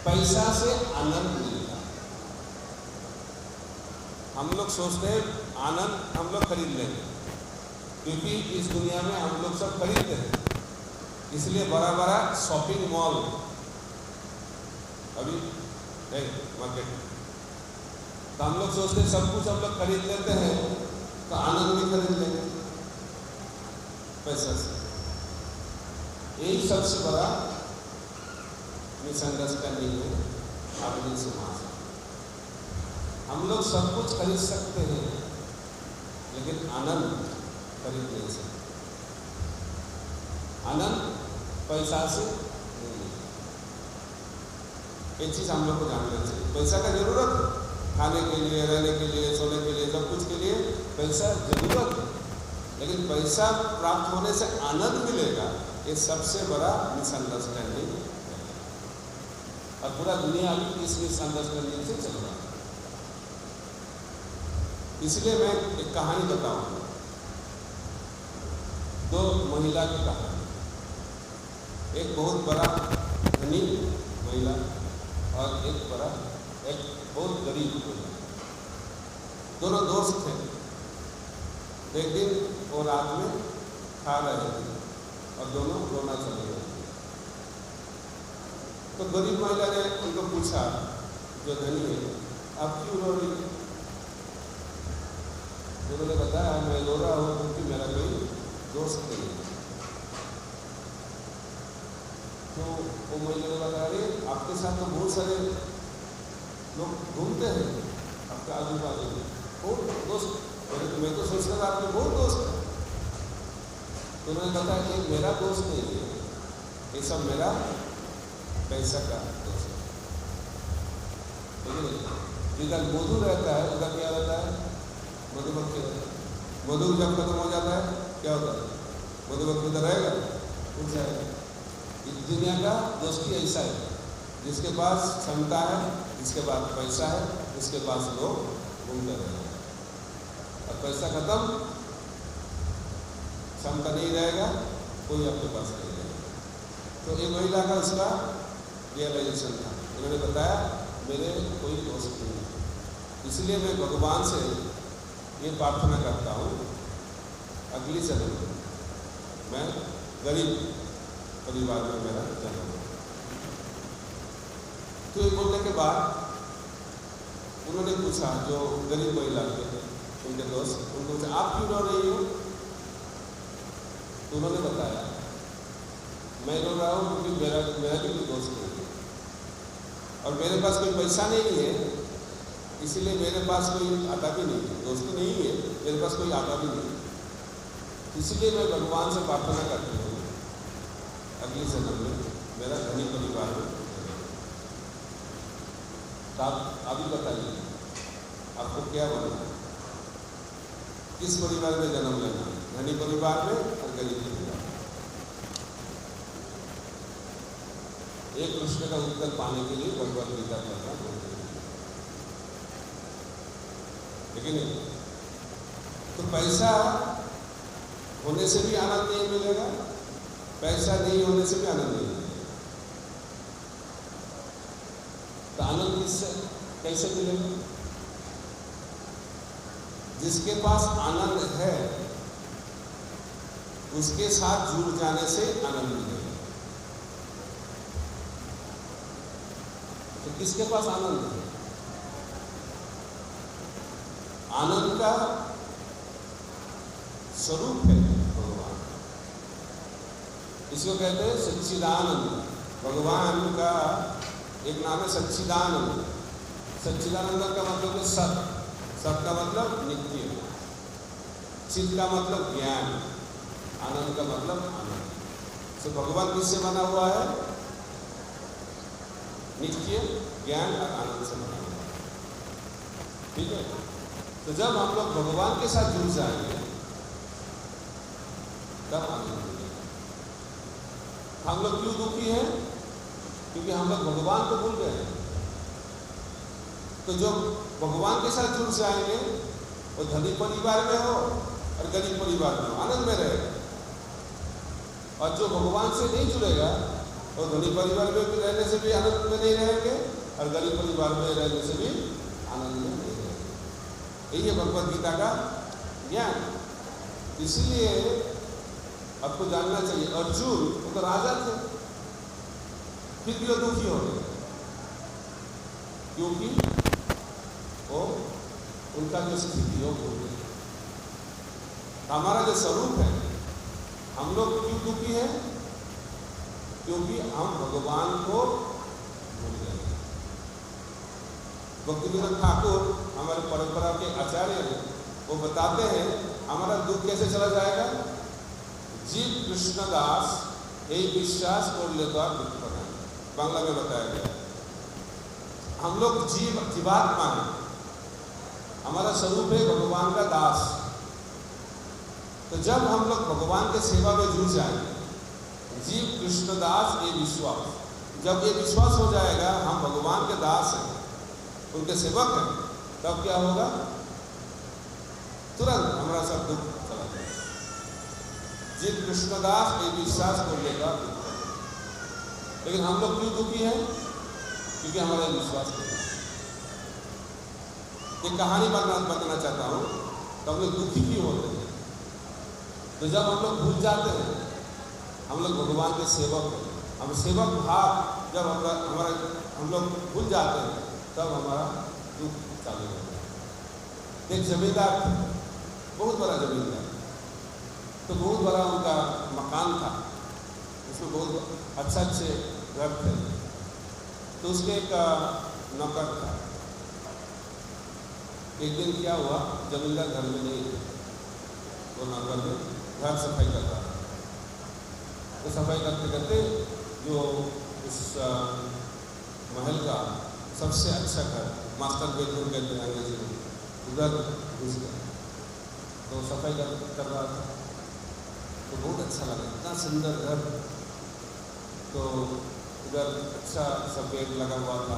पैसा से आनंद मिलेगा। हम लोग सोचते हैं आनंद हम लोग खरीद लेंगे, क्योंकि इस दुनिया में हम लोग सब खरीदते हैं, इसलिए बड़ा बड़ा शॉपिंग मॉल अभी है मार्केट। तो हम लोग सोचते हैं सब कुछ हम लोग खरीद लेते हैं, तो आनंद भी खरीद लेंगे पैसा से। यही सबसे बड़ा मिसअंडरस्टैंडिंग है आधुनिक समाज में। हम लोग सब कुछ खरीद सकते हैं, लेकिन आनंद खरीद नहीं सकते। आनंद पैसा से नहीं है। एक चीज हम लोग को जानना चाहिए, पैसा का जरूरत है, खाने के लिए, रहने के लिए, सोने के लिए, सब कुछ के लिए पैसा जरूरत है, लेकिन पैसा प्राप्त होने से आनंद मिलेगा, ये सबसे बड़ा मिसअंडरस्टैंडिंग है। और पूरा दुनिया अभी इस मिसअंडरस्टैंडिंग से चल रहा है। इसलिए मैं एक कहानी बताऊंगा, दो महिला की कहानी। एक बहुत बड़ा धनी महिला और एक बहुत गरीब महिला। दोनों दोस्त थे। एक दिन वो रात में खा रहे थे और दोनों रोना चले गए। तो गरीब महिला ने उनको पूछा, जो धनी है, आप क्यों रो रही है? उन्होंने बताया, मैं रो रहा हूँ क्योंकि मेरा कोई दोस्त नहीं है। तो वो महिला ने बताया, अरे आपके साथ तो बहुत सारे लोग घूमते हैं, आपके आजू बाजू में बहुत दोस्त। मैं तो सोचता था आपके बहुत दोस्त हैं। तो उन्होंने बताया कि मेरा दोस्त नहीं है, ये सब मेरा पैसा का दोस्त है। जिधर मधु रहता है उधर क्या रहता है, मधुमक्खी रहता है। मधु जब खत्म हो जाता है क्या होता है, मधुमक्खी उधर रहेगा, उठ जाएगा। इस दुनिया का दोस्ती ऐसा है, जिसके पास क्षमता है, जिसके पास पैसा है, उसके पास लोग घूमते रहेंगे। और पैसा खत्म, क्षमता नहीं रहेगा, कोई आपके पास नहीं रहेगा। तो एक महिला का उसका रियलाइजेशन था। उन्होंने बताया, मेरे कोई दोस्त नहीं है, इसलिए मैं भगवान से ये प्रार्थना करता हूँ, अगली जन्म में मैं गरीब परिवार में मेरा जन्म हो। तो ये बोलने के बाद उन्होंने पूछा, जो गरीब महिला थे उनके दोस्त, उनको पूछा, आप क्यों रो रही हो? तो उन्होंने बताया, मैं रो रहा हूँ क्योंकि मेरा भी कोई दोस्त नहीं है, और मेरे पास कोई पैसा नहीं है, इसीलिए मेरे पास कोई आता भी नहीं है। दोस्त नहीं है, मेरे पास कोई आता भी नहीं है, इसलिए मैं भगवान से प्रार्थना करती हूँ, अगली जन्म में मेरा धनी परिवार में। तो आप अभी बताइए, आपको क्या बनना है, किस परिवार में जन्म लेना, धनी परिवार में और गरीब परिवार में? एक प्रश्न का उत्तर पाने के लिए भगवद गीता पढ़ना बहुत जरूरी है, लेकिन तो पैसा होने से भी आनंद नहीं मिलेगा, पैसा नहीं होने से भी आनंद नहीं मिलेगा। तो आनंद किससे कैसे मिलेगा? जिसके पास आनंद है उसके साथ जुड़ जाने से आनंद मिलेगा। तो किसके पास आनंद है? आनंद का स्वरूप है भगवान, इसको कहते हैं सच्चिदानंद। भगवान का एक नाम है सच्चिदानंद। सच्चिदानंद का मतलब है सत का मतलब नित्य, चित का मतलब ज्ञान, आनंद का मतलब आनंद। तो भगवान किससे बना हुआ है? नित्य ज्ञान और आनंद से बना हुआ है। ठीक है, तो जब हम लोग भगवान के साथ जुड़ जाएंगे तब आनंद मिलेगा। हम लोग क्यों दुखी हैं? क्योंकि हम लोग भगवान को भूल गए हैं। तो जो भगवान के साथ जुड़ जाएंगे वो धनी परिवार में हो और गरीब परिवार में हो, आनंद में रहेगा। और जो भगवान से नहीं जुड़ेगा वो धनी परिवार में भी रहने से भी आनंद में नहीं रहेंगे और गरीब परिवार में रहने से भी आनंद में नहीं रहेंगे। यही है भगवद गीता का ज्ञान। इसलिए आपको जानना चाहिए, अर्जुन वो तो राजा थे, फिर भी वो दुखी हो गए क्योंकि वो उनका जो स्थिति हो भूल गई। हमारा जो स्वरूप है, हम लोग क्यों दुखी हैं? क्योंकि हम भगवान को भूल गए। भक्तिविनोद ठाकुर हमारे परंपरा के आचार्य हैं, वो बताते हैं हमारा दुख कैसे चला जाएगा। जीव कृष्णदास एक विश्वास कर ले तो आप दुख बनाए, बांग्ला में बताया गया। हम लोग जीवात्मा है, हमारा स्वरूप है भगवान का दास। तो जब हम लोग भगवान के सेवा में जुड़ जाएंगे, जीव कृष्णदास ये विश्वास, जब ये विश्वास हो जाएगा हम भगवान के दास हैं, उनके सेवक हैं, तब क्या होगा? तुरंत हमारा सब दुख चला जाएगा। जीव कृष्णदास ये विश्वास कर लेगा दुख। लेकिन हम लोग क्यों दुखी हैं? क्योंकि हमारा विश्वास नहीं। एक कहानी बताना चाहता हूँ, तो हम लोग दुखी क्यों होते हैं? तो जब हम लोग भूल जाते हैं हम लोग भगवान के सेवक हैं, हम सेवक भाव जब हम लोग भूल जाते हैं तब हमारा दुख चालू होता है। एक जमींदार थे, बहुत बड़ा जमींदार, तो बहुत बड़ा उनका मकान था, उसमें बहुत अच्छे घर थे। तो उसके एक नौकर था। एक दिन क्या हुआ, जमींदार घर में नहीं थे, वो नौकर ने घर सफाई कर रहा था। तो सफाई करते करते जो उस महल का सबसे अच्छा घर, मास्टर बेडरूम कहते हैं अंग्रेजी में, उधर घुस गया। तो सफाई कर रहा था, तो बहुत अच्छा लगा, इतना सुंदर घर। तो उधर अच्छा सा बेड लगा हुआ था।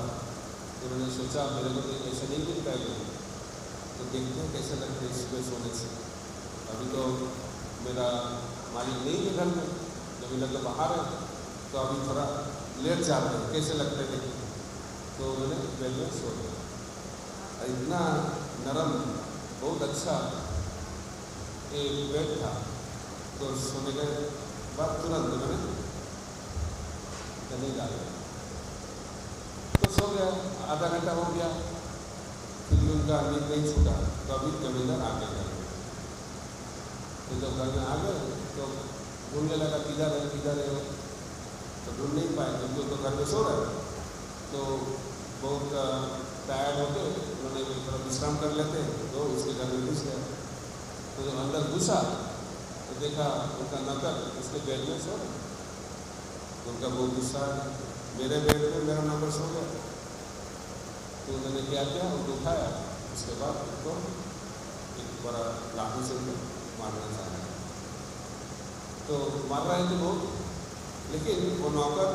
तो मैंने सोचा मेरे को तो ऐसा नहीं मिलता है, तो देखते हैं कैसे लगते हैं इसमें सोने से। अभी तो मेरा मालिक नहीं है घर में, जमीन तो बाहर है, तो अभी थोड़ा लेट जाते हैं, कैसे लगते हैं देखिए। तो मैंने बेड में सो गया। इतना नरम, बहुत अच्छा एक बेड था। तो सोने के बाद तुरंत मैंने नहीं डाला, तो सो गया। आधा घंटा हो गया, फिर भी उनका नींद नहीं छूटा। तो अभी जमींदार आ गए। तो जब घर में आ गए तो ढूंढने लगा किधर है, तो ढूंढ नहीं पाए क्योंकि तो घर में सो रहा है। तो बहुत टायर्ड होते उन्होंने थोड़ा विश्राम कर लेते हैं, तो उसके घर में घुस गया। तो जब अंदर घुसा तो देखा उनका नौकर उसके बेड में सो रहा। तो उनका बहुत गुस्सा है, मेरे बेड में मेरा नौकर सो गया। तो उन्होंने क्या किया, उनको उठाया, उसके बाद उनको एक बड़ा लाठी से मारना चाह रहा है। तो मार रहे थे बहुत, लेकिन वो नौकर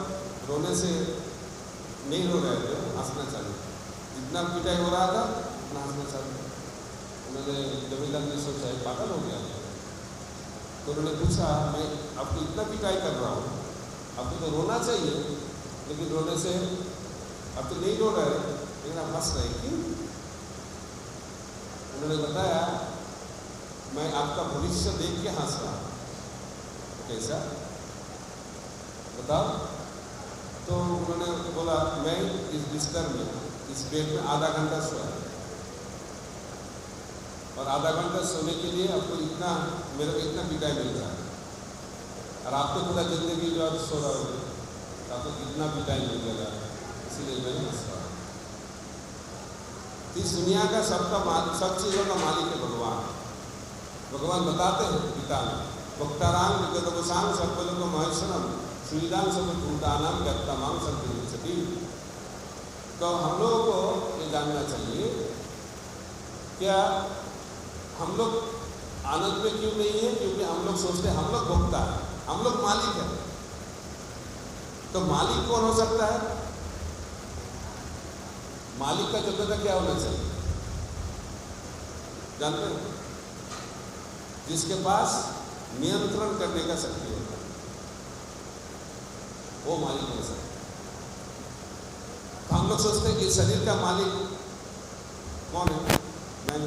रोने से नहीं रो रहे थे, हंसना चालू। जितना पिटाई हो रहा था उतना हंसना चालू। उन्होंने जमींदार ने सोचा है पागल हो गया। तो उन्होंने पूछा, मैं आपको इतना पिटाई कर रहा हूँ, आपको तो रोना चाहिए, लेकिन रोने से अब तो नहीं रो रहे, लेकिन आप हंस रहे क्यों? उन्होंने बताया, मैं आपका भविष्य देख के हंस रहा हूँ। कैसा बताओ? तो उन्होंने बोला, मैं इस बिस्तर में, इस बेड में आधा घंटा सोया, और आधा घंटा सोने के लिए आपको मेरे को इतना पिटाई मिल रहा है, और आपको पूरा जिंदगी जो आप सो रहे हो, आपको कितना पिटाई मिल रहा है, इसीलिए मैं हंस रहा हूँ। इस दुनिया का सब चीज़ों का मालिक है भगवान। भगवान बताते हैं गीता में, भक्ताराम विगतवसांग सर्वलोक महेश्वरम सुविधांग सर्वभूतानां व्यक्तमांग संतति। तो हम लोगों को ये जानना चाहिए, क्या हम लोग आनंद में क्यों नहीं है? क्योंकि हम लोग सोचते हैं हम लोग भोक्ता है, हम लोग मालिक है। तो मालिक कौन हो सकता है? मालिक का योग्यता क्या होना चाहिए जानते हैं? जिसके पास नियंत्रण करने का शक्ति होता है, वो मालिक हो सकता है। तो हम लोग सोचते हैं कि शरीर का मालिक कौन है? मैं,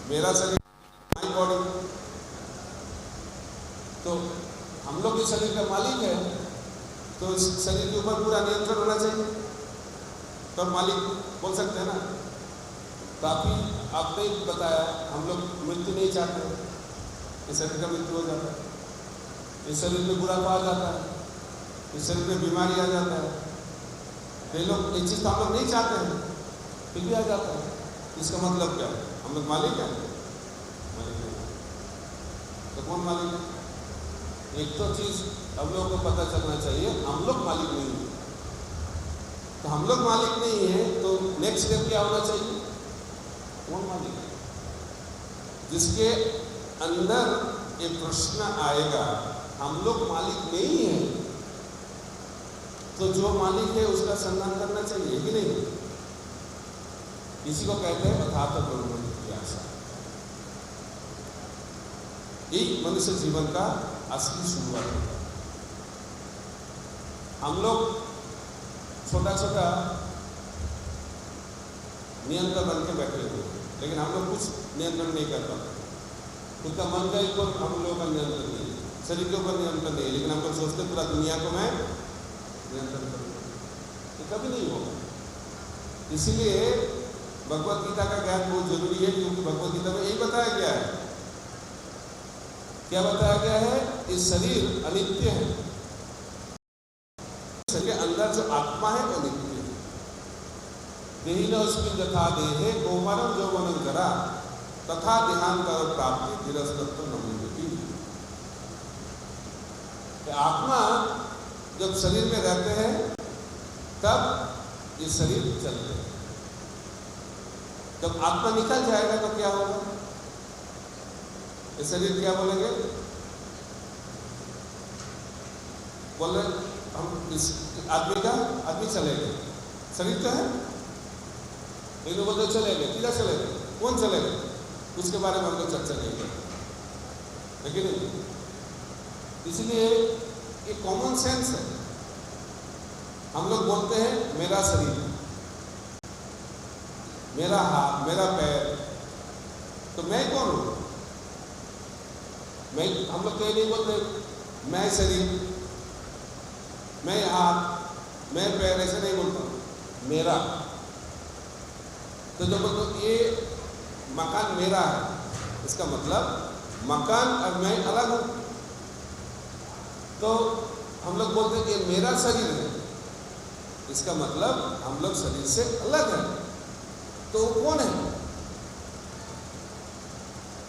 मेरा शरीर, माई बॉडी। तो हम लोग इस शरीर का मालिक है, तो इस शरीर के ऊपर पूरा नियंत्रण होना चाहिए, तो मालिक बोल सकते हैं ना। काफी आपने बताया, हम लोग मृत्यु नहीं चाहते, इस शरीर का मृत्यु हो जाता है, इस शरीर में बुढ़ापा आ जाता है, इस शरीर में बीमारी आ जाता है। कई लोग एक चीज तो हम लोग नहीं चाहते हैं, फिर भी आ जाता है। इसका मतलब क्या है? हम लोग मालिक हैं? मालिक नहीं। तो कौन मालिक है? एक तो चीज हम लोगों को पता चलना चाहिए, हम लोग मालिक नहीं है। तो हम लोग मालिक नहीं है, तो नेक्स्ट स्टेप क्या होना चाहिए? कौन मालिक है? जिसके अंदर एक प्रश्न आएगा, हम लोग मालिक नहीं है, तो जो मालिक है उसका सम्मान करना चाहिए कि नहीं? इसी को कहते हैं अथात ब्रह्म जिज्ञासा। यही मनुष्य जीवन का असली शुरुआत होता है। हम लोग छोटा छोटा नियंत्रण बन के बैठे हुए हैं, लेकिन हम लोग कुछ नियंत्रण नहीं कर पाते। खुद का मन का ऊपर हम लोगों का नियंत्रण नहीं है, शरीर के ऊपर नियंत्रण नहीं है, लेकिन हम लोग सोचते पूरा दुनिया को मैं नियंत्रण करूंगा। तो कभी नहीं होगा। इसीलिए भगवत गीता का ज्ञान बहुत जरूरी है, क्योंकि भगवत गीता में यही बताया गया है। क्या बताया गया है? ये शरीर अनित्य है, शरीर के अंदर जो आत्मा है वो नित्य है। देहिनोऽस्मिन् यथा देहे कौमारं यौवनं जरा तथा देहांतर प्राप्ति धीरस्तत्व न मुह्यति। आत्मा जब शरीर में रहते हैं तब ये शरीर चलते हैं, जब आत्मा निकल जाएगा तो क्या होगा? ये शरीर क्या बोलेंगे? बोल रहे हम इस आदमी चलेंगे, शरीर तो है, लेकिन बोलते चलेंगे, किधर चलेंगे, कौन चलेगा, उसके बारे में हमको चर्चा नहीं करते, लेकिन इसलिए ये कॉमन सेंस है। हम लोग बोलते हैं मेरा शरीर, मेरा हाथ, मेरा पैर, तो मैं कौन हूं? मैं, हम लोग तो ये नहीं बोलते मैं शरीर, मैं हाथ, मैं पैर, ऐसे नहीं बोलता मेरा। तो जब बोलते ये मकान मेरा है, इसका मतलब मकान और मैं अलग हूं। तो हम लोग बोलते हैं कि मेरा शरीर है, इसका मतलब हम लोग शरीर से अलग है। तो कौन है?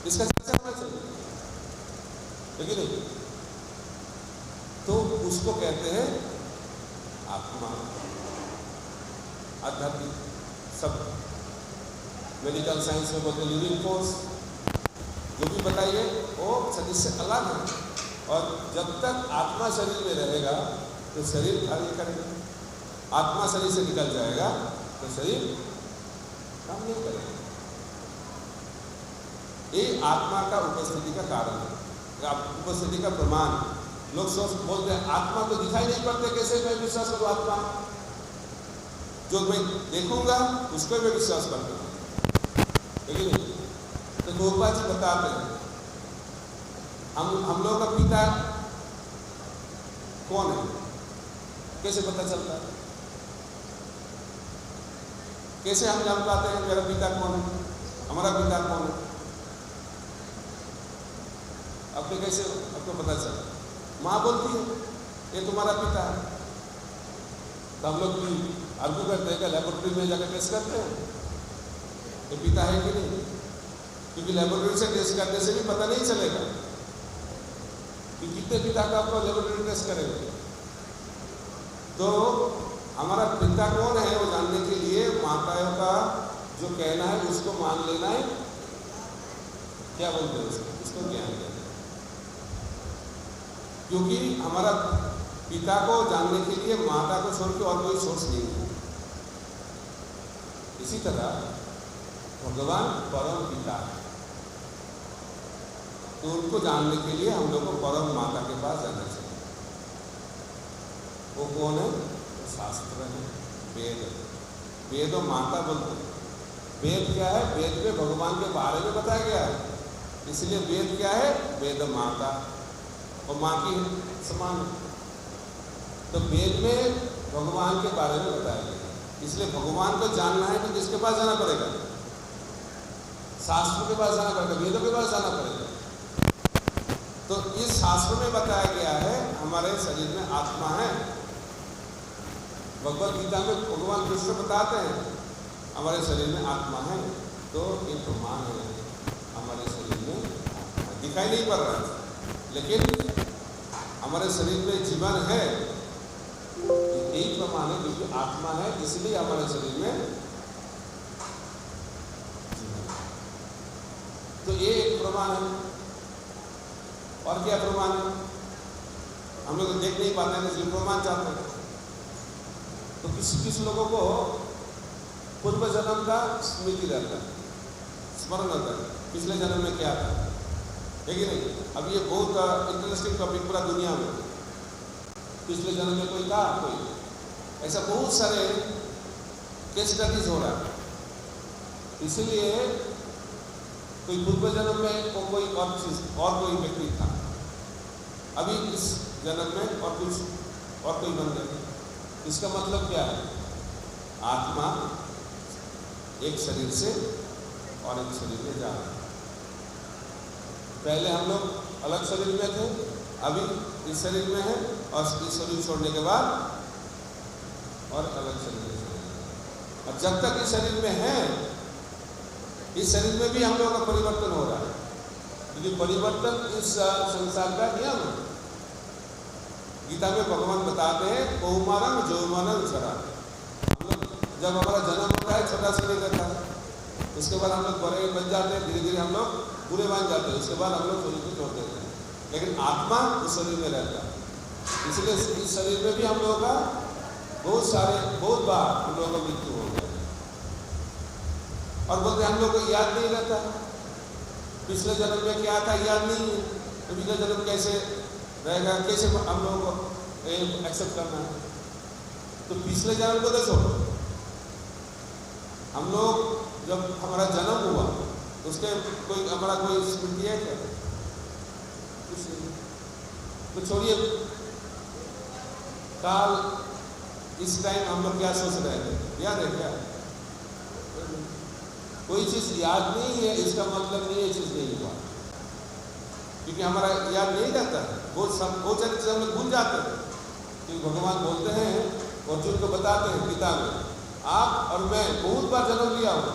इसका चर्चा होना चाहिए, लेकिन नहीं। तो उसको कहते हैं आत्मा, आध्यात्मिक, सब मेडिकल साइंस में बोलते लिविंग फोर्स, जो भी बताइए वो शरीर से अलग है। और जब तक आत्मा शरीर में रहेगा तो शरीर कार्य करेगा, आत्मा शरीर से निकल जाएगा तो शरीर काम नहीं करेगा। ये आत्मा का उपस्थिति का कारण है, उपस्थिति का प्रमाण। लोग सोच बोलते हैं आत्मा तो दिखाई नहीं पड़ते, कैसे मैं विश्वास करूं आत्मा? जो मैं देखूंगा उसको मैं विश्वास करता हूं, लेकिन तो गोपा जी बताते हैं हम लोगों का पिता कौन है, कैसे पता चलता है? कैसे हम जान पाते हैं मेरा पिता कौन है, हमारा पिता कौन है? आपको कैसे आपको पता चला? माँ बोलती है ये तुम्हारा पिता है, तो हम लोग भी आर्ग्यू करते हैं, लेबोरेटरी में जाकर टेस्ट करते हैं ये पिता है कि नहीं, क्योंकि लेबोरेटरी से टेस्ट करने से भी पता नहीं चलेगा। कि कितने पिता का आपको लेबोरेटरी टेस्ट करेंगे। तो हमारा पिता कौन है वो जानने के लिए माताओं का जो कहना है उसको मान लेना है, क्या बोलते हैं उसको ज्ञान कहते हैं। क्योंकि हमारा पिता को जानने के लिए माता को छोड़ के और कोई सोर्स नहीं है। इसी तरह भगवान परम पिता है, तो उनको जानने के लिए हम लोग को परम माता के पास जाना चाहिए। वो कौन है? शास्त्र है, वेद। वेद और माता बोलते हैं। वेद क्या है? वेद में भगवान के बारे में बताया गया है, इसलिए वेद क्या है? वेद माता और माँ की समान। तो वेद में भगवान के बारे में बताया गया, इसलिए भगवान को जानना है तो किसके पास जाना पड़ेगा? शास्त्र के पास जाना पड़ेगा, वेदों के पास जाना पड़ेगा। तो इस शास्त्र में बताया गया है हमारे शरीर में आत्मा है। भगवत गीता में भगवान कृष्ण बताते हैं हमारे शरीर में आत्मा है। तो ये प्रमाण है हमारे शरीर में दिखाई नहीं पड़ रहा है, लेकिन हमारे शरीर में जीवन है, यही प्रमाण है। क्योंकि आत्मा है इसलिए हमारे शरीर में जीवन है। तो ये एक प्रमाण है। और क्या प्रमाण है? हम लोग देख नहीं पाते हैं इसलिए प्रमाण चाहते हैं। तो किस लोगों को पूर्व जन्म का स्मृति रहता है, स्मरण होता है, पिछले जन्म में क्या था, है कि नहीं? अब ये बहुत इंटरेस्टिंग टॉपिक पूरा दुनिया में। पिछले जन्म में कोई था, कोई ऐसा बहुत सारे केस स्टडीज हो रहा है। इसलिए कोई पूर्व जन्म में कोई और चीज और कोई व्यक्ति था, अभी इस जन्म में और कुछ और कोई बन गया। इसका मतलब क्या है? आत्मा एक शरीर से और एक शरीर में जा रहा है। पहले हम लोग अलग शरीर में थे, अभी इस शरीर में है, और इस शरीर छोड़ने के बाद और अलग शरीर में। और जब तक इस शरीर में है, इस शरीर में भी हम लोगों का परिवर्तन हो रहा है, क्योंकि परिवर्तन इस संसार का नियम है। गीता में भगवान बताते हैं कौमारम जौमानम जरा। हम लोग जब हमारा जन्म होता है छोटा शरीर रहता है, उसके बाद हम लोग बड़े बन जाते हैं, धीरे धीरे हम लोग बुरे बन जाते हैं, उसके बाद हम लोग शरीर को छोड़ देते हैं, लेकिन आत्मा उस शरीर में रहता है। इसलिए इस शरीर में भी हम लोगों का बहुत बार हम लोगों का मृत्यु हो गया। और बोलते हम लोग को याद नहीं रहता पिछले जन्म में क्या था, याद नहीं है, तो पिछले जन्म कैसे रहेगा, कैसे हम लोगों को एक्सेप्ट करना है? तो पिछले जन्म को तो छोड़ो, हम लोग जब हमारा जन्म हुआ उसके हमारा कोई स्मृति है क्या? कुछ नहीं। तो छोड़िए, काल इस टाइम हम लोग क्या सोच रहे थे, याद है क्या? कोई चीज याद नहीं है इसका मतलब नहीं ये चीज नहीं हुआ, क्योंकि हमारा याद नहीं रहता है। वो सारी चीज़ हम लोग भूल जाते हैं। क्योंकि भगवान बोलते हैं अर्जुन को बताते हैं गीता में, आप और मैं बहुत बार जन्म लिया हूँ,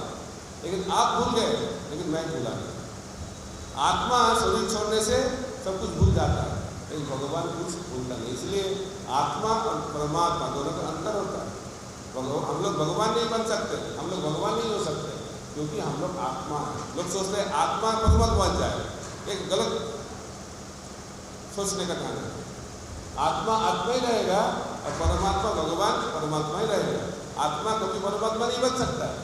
लेकिन आप भूल गए, लेकिन मैं भूला नहीं। आत्मा शरीर छोड़ने से सब कुछ भूल जाता है, लेकिन भगवान कुछ भूलता नहीं। इसलिए आत्मा और परमात्मा दोनों का अंतर होता है। हम लोग भगवान नहीं बन सकते, हम लोग भगवान नहीं हो सकते, क्योंकि हम लोग आत्मा हैं। लोग सोचते हैं आत्मा परमात्मा बन जाए, एक गलत सोचने का कारण है। आत्मा आत्मा ही रहेगा और परमात्मा भगवान परमात्मा ही रहेगा। आत्मा कभी परमात्मा नहीं बन सकता है,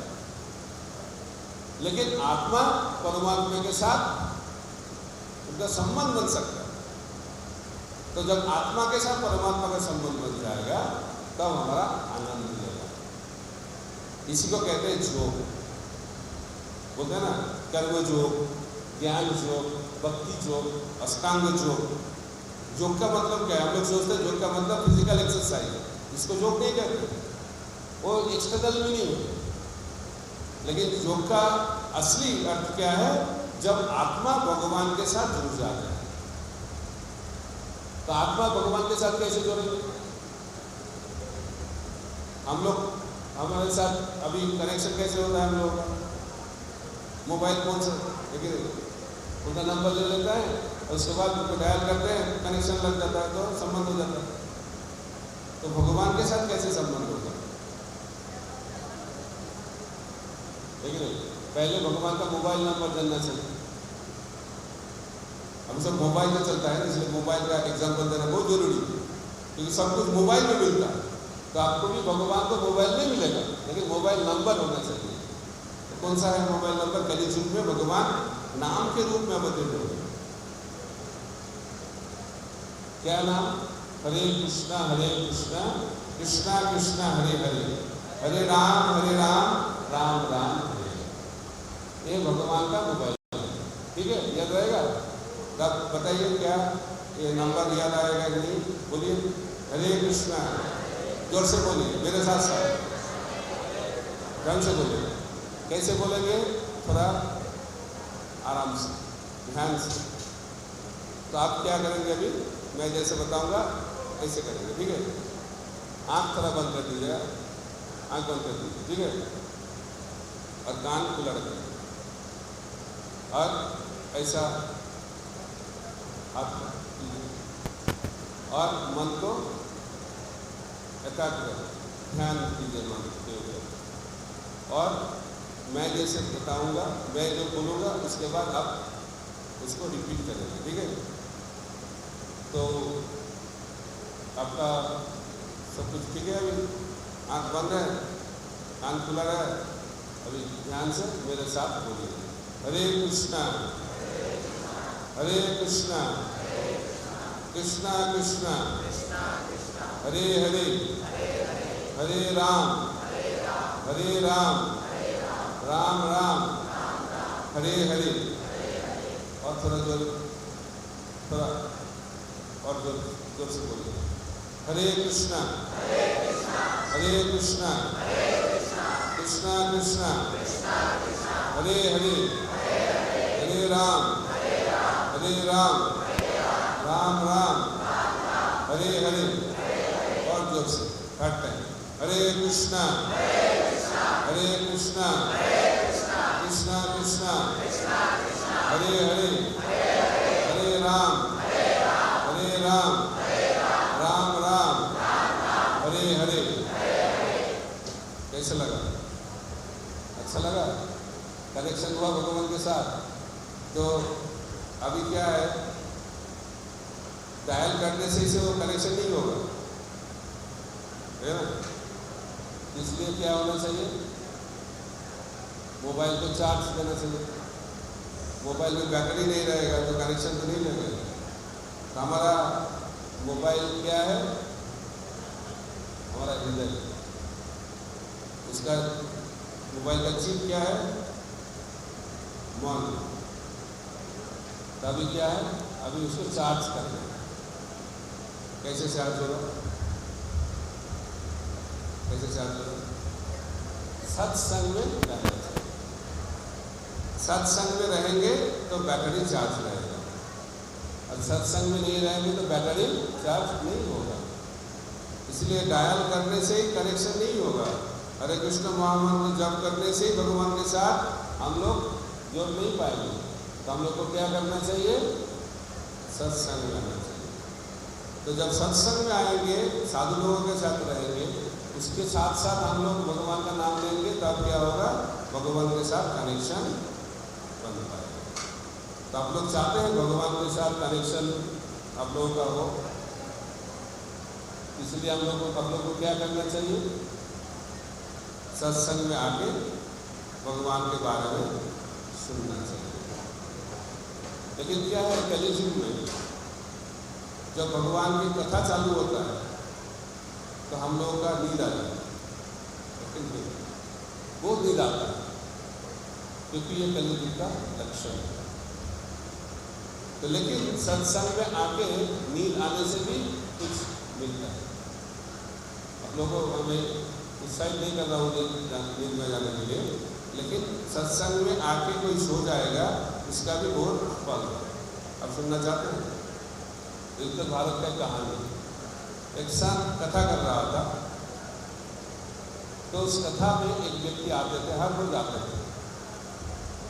लेकिन आत्मा परमात्मा के साथ उनका संबंध बन सकता है। तो जब आत्मा के साथ परमात्मा का संबंध बन जाएगा तब हमारा आनंद मिलेगा। इसी को कहते हैं योग। बोलते हैं ना कर्म योग, ज्ञान योग, भक्ति योग, अष्टांग योग। योग का मतलब क्या है? हम लोग सोचते हैं योग का मतलब फिजिकल एक्सरसाइज है, इसको योग नहीं कहते, वो एक्सटर्नल मीनिंग है। लेकिन योग का असली अर्थ क्या है? जब आत्मा भगवान के साथ जुड़ जाता है। तो आत्मा भगवान के साथ कैसे जुड़ेंगे? हम लोग हमारे साथ अभी कनेक्शन कैसे होता है? हम लोग मोबाइल फोन से, लेकिन उनका नंबर ले लेता है और उसके बाद उनको डायल करते हैं, कनेक्शन लग जाता है, तो संबंध हो जाता है। तो भगवान के साथ कैसे संबंध होगा? ठीक है, पहले भगवान का मोबाइल नंबर जानना चाहिए। हम सब मोबाइल में चलता है, इसलिए मोबाइल का एग्जाम्पल देना बहुत जरूरी है, क्योंकि सब कुछ मोबाइल में मिलता है। तो आपको भी भगवान को मोबाइल में मिलेगा, लेकिन मोबाइल नंबर होना चाहिए। तो कौन सा है मोबाइल नंबर? कली युग में भगवान नाम के रूप में अवतरित हो। क्या नाम? हरे कृष्णा कृष्णा कृष्णा हरे हरे, हरे राम राम राम हरे। ये भगवान का मोबाइल है, ठीक है, याद रहेगा। अब बताइए क्या ये नंबर याद आएगा कि नहीं? बोलिए हरे कृष्णा, जोर से बोलिए, मेरे साथ साथ ढंग से बोलिए। कैसे बोलेंगे? थोड़ा आराम से, ध्यान से। तो आप क्या करेंगे? अभी मैं जैसे बताऊंगा ऐसे करेंगे, ठीक है। आंख थोड़ा बंद कर दीजिएगा, आंख बंद कर दीजिए, ठीक है, और कान खुला रखिए, और ऐसा हाथ और मन को एकाग्र ध्यान दीजिए मन के ऊपर। और मैं जैसे बताऊंगा, मैं जो बोलूँगा उसके बाद आप उसको रिपीट करेंगे, ठीक है। तो आपका सब कुछ ठीक है? अभी आँख बंद है, कान खुला है, अभी ध्यान से मेरे साथ बोलिए हरे कृष्णा कृष्णा कृष्णा हरे हरे, हरे राम राम राम हरे हरे। और थोड़ा जोर, थोड़ा और जोर से बोलिए हरे कृष्णा कृष्णा कृष्णा हरे हरे, हरे राम राम राम हरे हरे। और जोर से थर्ड टाइम हरे कृष्णा कृष्णा कृष्णा हरे हरे, हरे राम राम राम हरे हरे। कैसे लगा? अच्छा लगा? कनेक्शन हुआ भगवान के साथ। तो अभी क्या है, डायल करने से इसे वो कनेक्शन नहीं होगा, है ना। इसलिए क्या होना चाहिए? मोबाइल को चार्ज देना चाहिए। मोबाइल में बैटरी नहीं रहेगा तो कनेक्शन तो नहीं लगेगा। तो हमारा मोबाइल क्या है? हमारा हृदय। उसका मोबाइल का चिप क्या है? मन। तो अभी क्या है? अभी उसको चार्ज करना है। कैसे चार्ज होगा? कैसे चार्ज होगा? सत्संग में रहना चाहिए। सत्संग में रहेंगे तो बैटरी चार्ज रहेगा, और सत्संग में नहीं रहेंगे तो बैटरी चार्ज नहीं होगा। इसलिए डायल करने से ही कनेक्शन नहीं होगा। हरे कृष्ण महामंत्र जप करने से ही भगवान के साथ हम लोग जुड़ नहीं पाएंगे। तो हम लोग को क्या करना चाहिए? सत्संग में रहना चाहिए। तो जब सत्संग में आएंगे, साधु लोगों के साथ रहेंगे, उसके साथ साथ हम लोग भगवान का नाम लेंगे, तब क्या होगा? भगवान के साथ कनेक्शन बन पाएगा। तो आप लोग चाहते हैं भगवान के साथ कनेक्शन आप लोगों का हो, इसलिए हम लोग को क्या करना चाहिए? सत्संग में आके भगवान के बारे में सुनना चाहिए। लेकिन क्या है, कलियुग में जब भगवान की कथा चालू होता है तो हम लोगों का नींद आ जाता है, लेकिन वो नींद आता है, क्योंकि ये कलियुग का लक्षण है। तो लेकिन सत्संग में आके नींद आने से भी कुछ मिलता है। आप लोगों को मैं उत्साहित नहीं कर रहा हूँ नींद में जाने के लिए, लेकिन सत्संग में आके कोई सो जाएगा, इसका भी बहुत फल है। आप सुनना चाहते हैं? उत्तर भारत का कहानी, एक साथ कथा कर रहा था, तो उस कथा में एक व्यक्ति आते थे, हर रोज आते थे,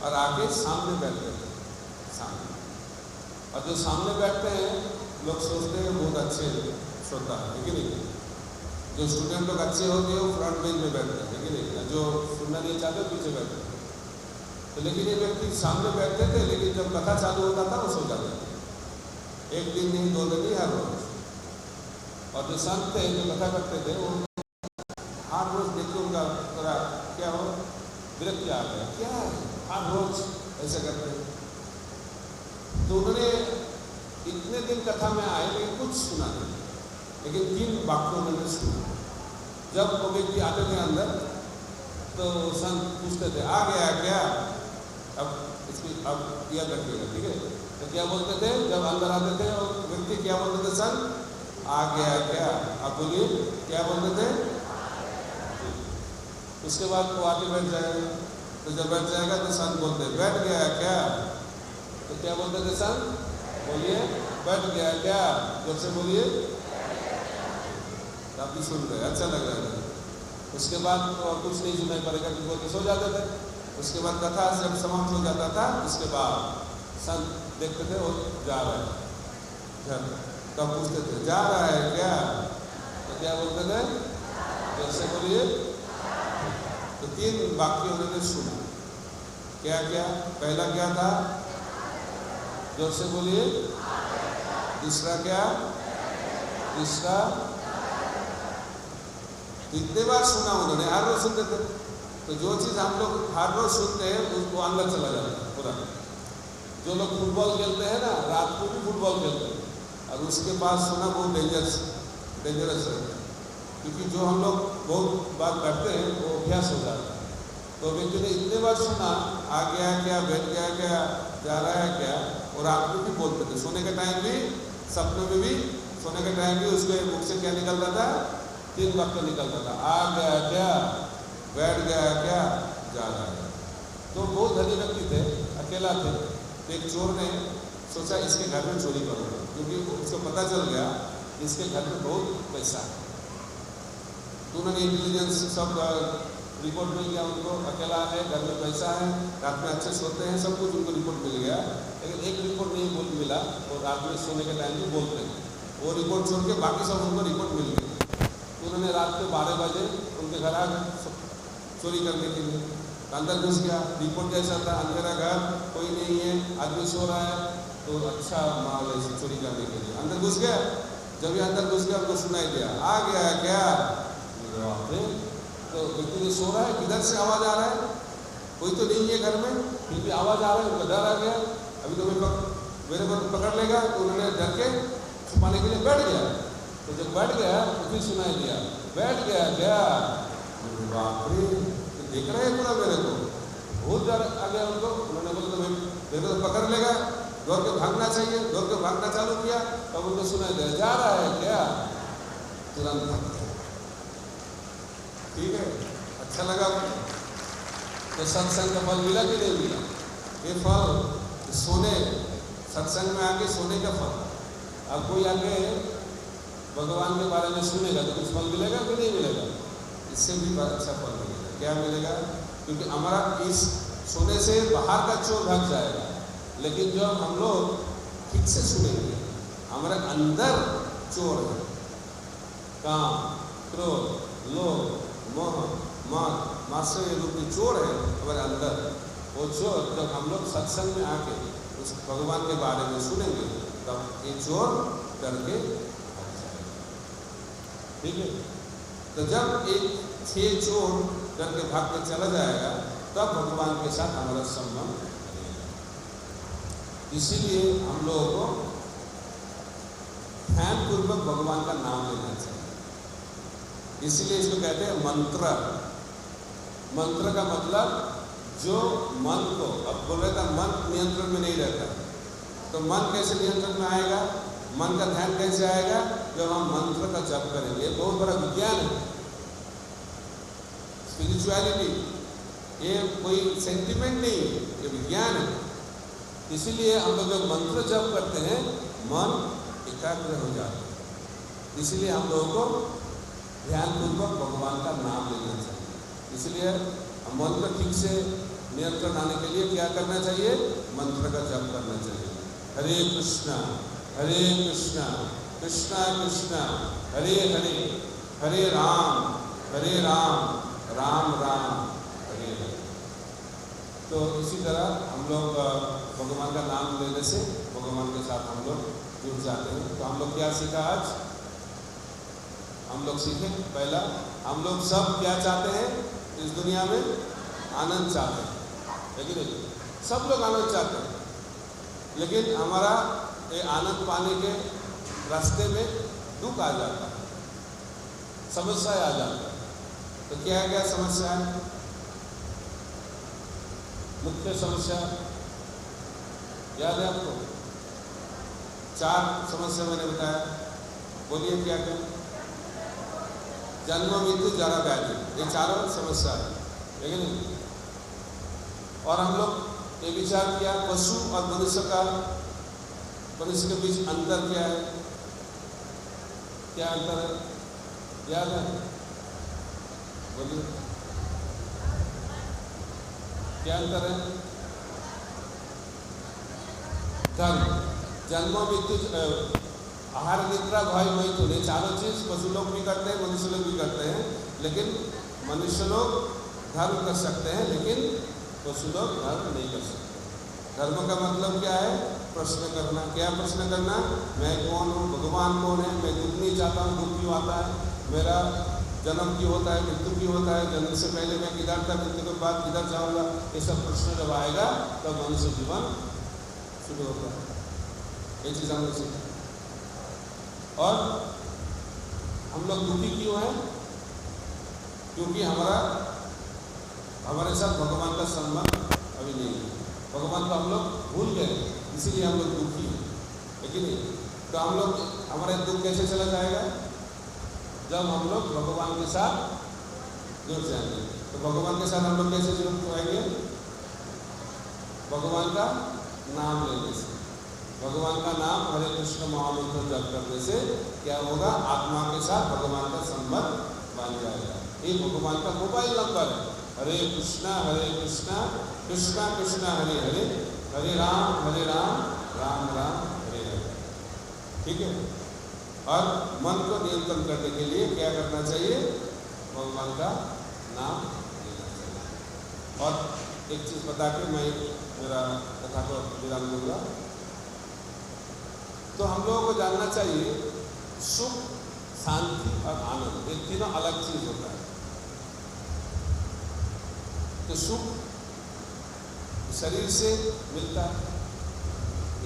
और आके सामने बैठते थे। सामने और जो सामने बैठते हैं लोग सोचते हैं बहुत अच्छे श्रोता है कि नहीं। जो स्टूडेंट लोग अच्छे होते हैं वो फ्रंट बेंच में बैठते हैं कि नहीं, जो सुनना नहीं चाहते पीछे बैठते हैं। तो लेकिन ये व्यक्ति सामने बैठते थे, लेकिन जब कथा चालू होता था वो सो जाते थे। एक दिन नहीं, 2 दिन नहीं, हर रोज। और जो संत थे जो कथा करते थे वो हर रोज देखिए उनका थोड़ा क्या हो, विरक्ति आ गया, क्या हर रोज ऐसे करते हैं। तो उन्होंने इतने दिन कथा में आए लेकिन कुछ सुना नहीं, लेकिन 3 वाक्य उन्होंने सुना। जब वो व्यक्ति आते थे अंदर तो संत पूछते थे आ गया क्या, अब याद रखिएगा, ठीक है। तो क्या बोलते थे जब अंदर आते थे और व्यक्ति क्या बोलते थे, संत आ गया क्या, अब बोलिए क्या बोलते थे। उसके बाद वो आके बैठ जाएगा, तो जब बैठ जाएगा तो संत बोलते बैठ गया क्या, तो क्या बोलते थे संत, बोलिए बैठ गया क्या, जोर से बोलिए। आप भी सुन रहे, अच्छा लग रहा है। उसके बाद तो कुछ नहीं सुनाई पड़ेगा कि बोल के सो जाते थे। उसके बाद कथा जब समाप्त हो जाता था उसके बाद संत देखते थे वो जा रहा है घर, तब पूछते थे जा रहा है क्या, तो क्या बोलते थे, जोर से बोलिए। तो 3 वाक्य उन्होंने सुना, क्या क्या, पहला क्या था, जोर से बोलिए। दूसरा क्या, तीसरा, इतने बार सुना उन्होंने, हर रोज सुनते थे। तो जो चीज़ हम लोग हर रोज सुनते हैं उसको अंदर चला जाता है पूरा। जो लोग फुटबॉल खेलते हैं ना, रात को भी फुटबॉल खेलते हैं, और उसके बाद सुना बहुत डेंजरस रहता है, क्योंकि जो हम लोग बहुत बार करते हैं वो अभ्यास हो जाता है। तो व्यक्ति ने इतने बार सुना आ गया क्या, बैठ गया क्या, जा रहा है क्या, और रात में भी बोलते थे, सोने के टाइम भी, सपनों में भी, सोने के टाइम भी उसके मुख से क्या निकलता था, 3 वाक्य निकलता था, आ गया क्या, बैठ गया क्या, जा रहा है। तो बहुत धनी व्यक्ति थे, अकेला थे। तो एक चोर ने सोचा इसके घर में चोरी करूँगा, क्योंकि उसको पता चल गया इसके घर में बहुत पैसा है। तो उन्होंने इंटेलिजेंस सब रिपोर्ट मिल गया उनको, अकेला है, घर में पैसा है, रात में अच्छे सोते हैं, सब कुछ उनको रिपोर्ट मिल गया। लेकिन एक रिपोर्ट नहीं मिला, और रात में सोने के टाइम भी बोलते हैं, वो रिपोर्ट छोड़ के बाकी सब उनको रिपोर्ट मिल गई। तो उन्होंने रात के 12 बजे उनके घर आ गए चोरी करने के लिए। अंदर घुस गया, रिपोर्ट जैसा था, अंधेरा घर, कोई नहीं है, आदमी सो रहा है, तो अच्छा माहौल है चोरी करने के लिए। अंदर घुस गया, जब ये अंदर घुस गया उनको सुनाई दिया आ गया क्या, तो व्यक्ति जो सो रहा है, किधर से आवाज़ आ रहा है, कोई तो नहीं है घर में, फिर भी आवाज़ आ रहा है, उनका डर आ गया, अभी तो मेरे को पकड़ लेगा। तो उन्होंने डर के छुपाने के लिए बैठ गया। तो जब बैठ गया तो फिर सुनाई दिया बैठ गया क्या, बाप रे, तो देख रहे हैं पूरा मेरे को, बहुत डर आ गया उनको। उन्होंने बोला तो मेरे को पकड़ लेगा, दौड़ के भागना चाहिए, दौड़ के भागना चालू किया, तब उनको सुनाई दिया जा रहा है क्या, तुरंत भाग गया। ठीक है, अच्छा लगा। तो सत्संग का फल मिला कि नहीं मिला, ये फल सोने, सत्संग में आके सोने का फल। अब कोई आके भगवान के बारे में सुनेगा तो कुछ फल मिलेगा कि नहीं मिलेगा, इससे भी अच्छा फल मिलेगा। क्या मिलेगा, क्योंकि हमारा इस सोने से बाहर का चोर भाग जाएगा, लेकिन जब हम लोग ठीक से सुनेंगे, हमारे अंदर चोर है, काम, क्रोध, लोभ, मोह, मद, मात्सर्य रूपी चोर है हमारे अंदर। वो चोर जब हम लोग सत्संग में आके उस भगवान के बारे में सुनेंगे, तब ये चोर डर के भाग जाएगा। ठीक है, तो जब एक चोर डर के भाग के चला जाएगा, तब भगवान के साथ हमारा संबंध बनेगा। इसीलिए हम लोगों को ध्यान पूर्वक भगवान का नाम लेना चाहिए। इसीलिए इसको कहते हैं मंत्र। मंत्र का मतलब जो मन को, अब बोल रहा था मन नियंत्रण में नहीं रहता, तो मन कैसे नियंत्रण में आएगा, मन का ध्यान कैसे आएगा, जब हम मंत्र का जप करेंगे। ये बहुत बड़ा विज्ञान है, स्पिरिचुअलिटी, ये कोई सेंटिमेंट नहीं, ये विज्ञान है। इसीलिए हम लोग जब मंत्र जप करते हैं मन एकाग्र हो जाता है। इसीलिए हम लोगों को ध्यानपूर्वक भगवान का नाम लेना चाहिए। इसलिए मन को ठीक से नियंत्रण आने के लिए क्या करना चाहिए, मंत्र का जप करना चाहिए। हरे कृष्णा कृष्णा कृष्णा हरे हरे, हरे राम राम राम हरे हरे। तो इसी तरह हम लोग भगवान का नाम लेने से भगवान के साथ हम लोग जुड़ जाते हैं। तो हम लोग क्या सीखा आज? हम लोग सीखे पहला, हम लोग सब क्या चाहते हैं इस दुनिया में? आनंद चाहते हैं, लेकिन सब लोग आनंद चाहते हैं, लेकिन हमारा ये आनंद पाने के रास्ते में दुख आ जाता है, समस्या आ जाता है। तो क्या क्या समस्या है? मुख्य समस्या याद है आपको? 4 समस्या मैंने बताया, बोलिए क्या क्या? जन्म मृत्यु जरा व्याधि, ये चारों समस्या है, लेकिन और हम लोग ये विचार किया पशु और मनुष्य के बीच अंतर क्या है? क्या अंतर है? याद है? बोलिए क्या अंतर है? धर्म, जन्म मृत्यु, आहार निद्रा भय मैथुन, ये चारों चीज पशु लोग भी करते हैं, मनुष्य लोग भी करते हैं, लेकिन मनुष्य लोग धर्म कर सकते हैं, लेकिन पशु लोग धर्म नहीं कर सकते। धर्म का मतलब क्या है? प्रश्न करना। क्या प्रश्न करना? मैं कौन हूँ, भगवान कौन है, मैं दुख नहीं चाहता हूँ, दुख क्यों आता है, मेरा जन्म क्यों होता है, मृत्यु क्यों होता है, जन्म से पहले मैं किधर था, मृत्यु के बाद किधर जाऊँगा, ये सब प्रश्न जब आएगा तब मनुष्य जीवन शुरू होता है। ये चीज़ हम लोग सीखें। और हम लोग दुखी क्यों हैं? क्योंकि हमारे साथ भगवान का संबंध अभी नहीं है, भगवान को हम लोग भूल गए, इसीलिए हम लोग दुखी हैं, लेकिन तो हम लोग, हमारा दुख कैसे चला जाएगा? जब हम लोग भगवान के साथ जुड़ जाएंगे। तो भगवान के साथ हम लोग कैसे जुड़ पाएंगे? भगवान का नाम लेने से। भगवान का नाम हरे कृष्ण महामंत्र जप करने से क्या होगा? आत्मा के साथ भगवान का संबंध बन जाएगा। ये भगवान का मोबाइल नंबर है, हरे कृष्णा कृष्णा कृष्णा हरे हरे, हरे राम राम राम हरे हरे। ठीक है। और मन को नियंत्रण करने के लिए क्या करना चाहिए? भगवान का नाम लेना चाहिए। और एक चीज बता के मैं मेरा कथा को विराम दूंगा। तो हम लोगों को जानना चाहिए सुख, शांति और आनंद, ये तीनों अलग चीज होता है। तो सुख शरीर से मिलता है,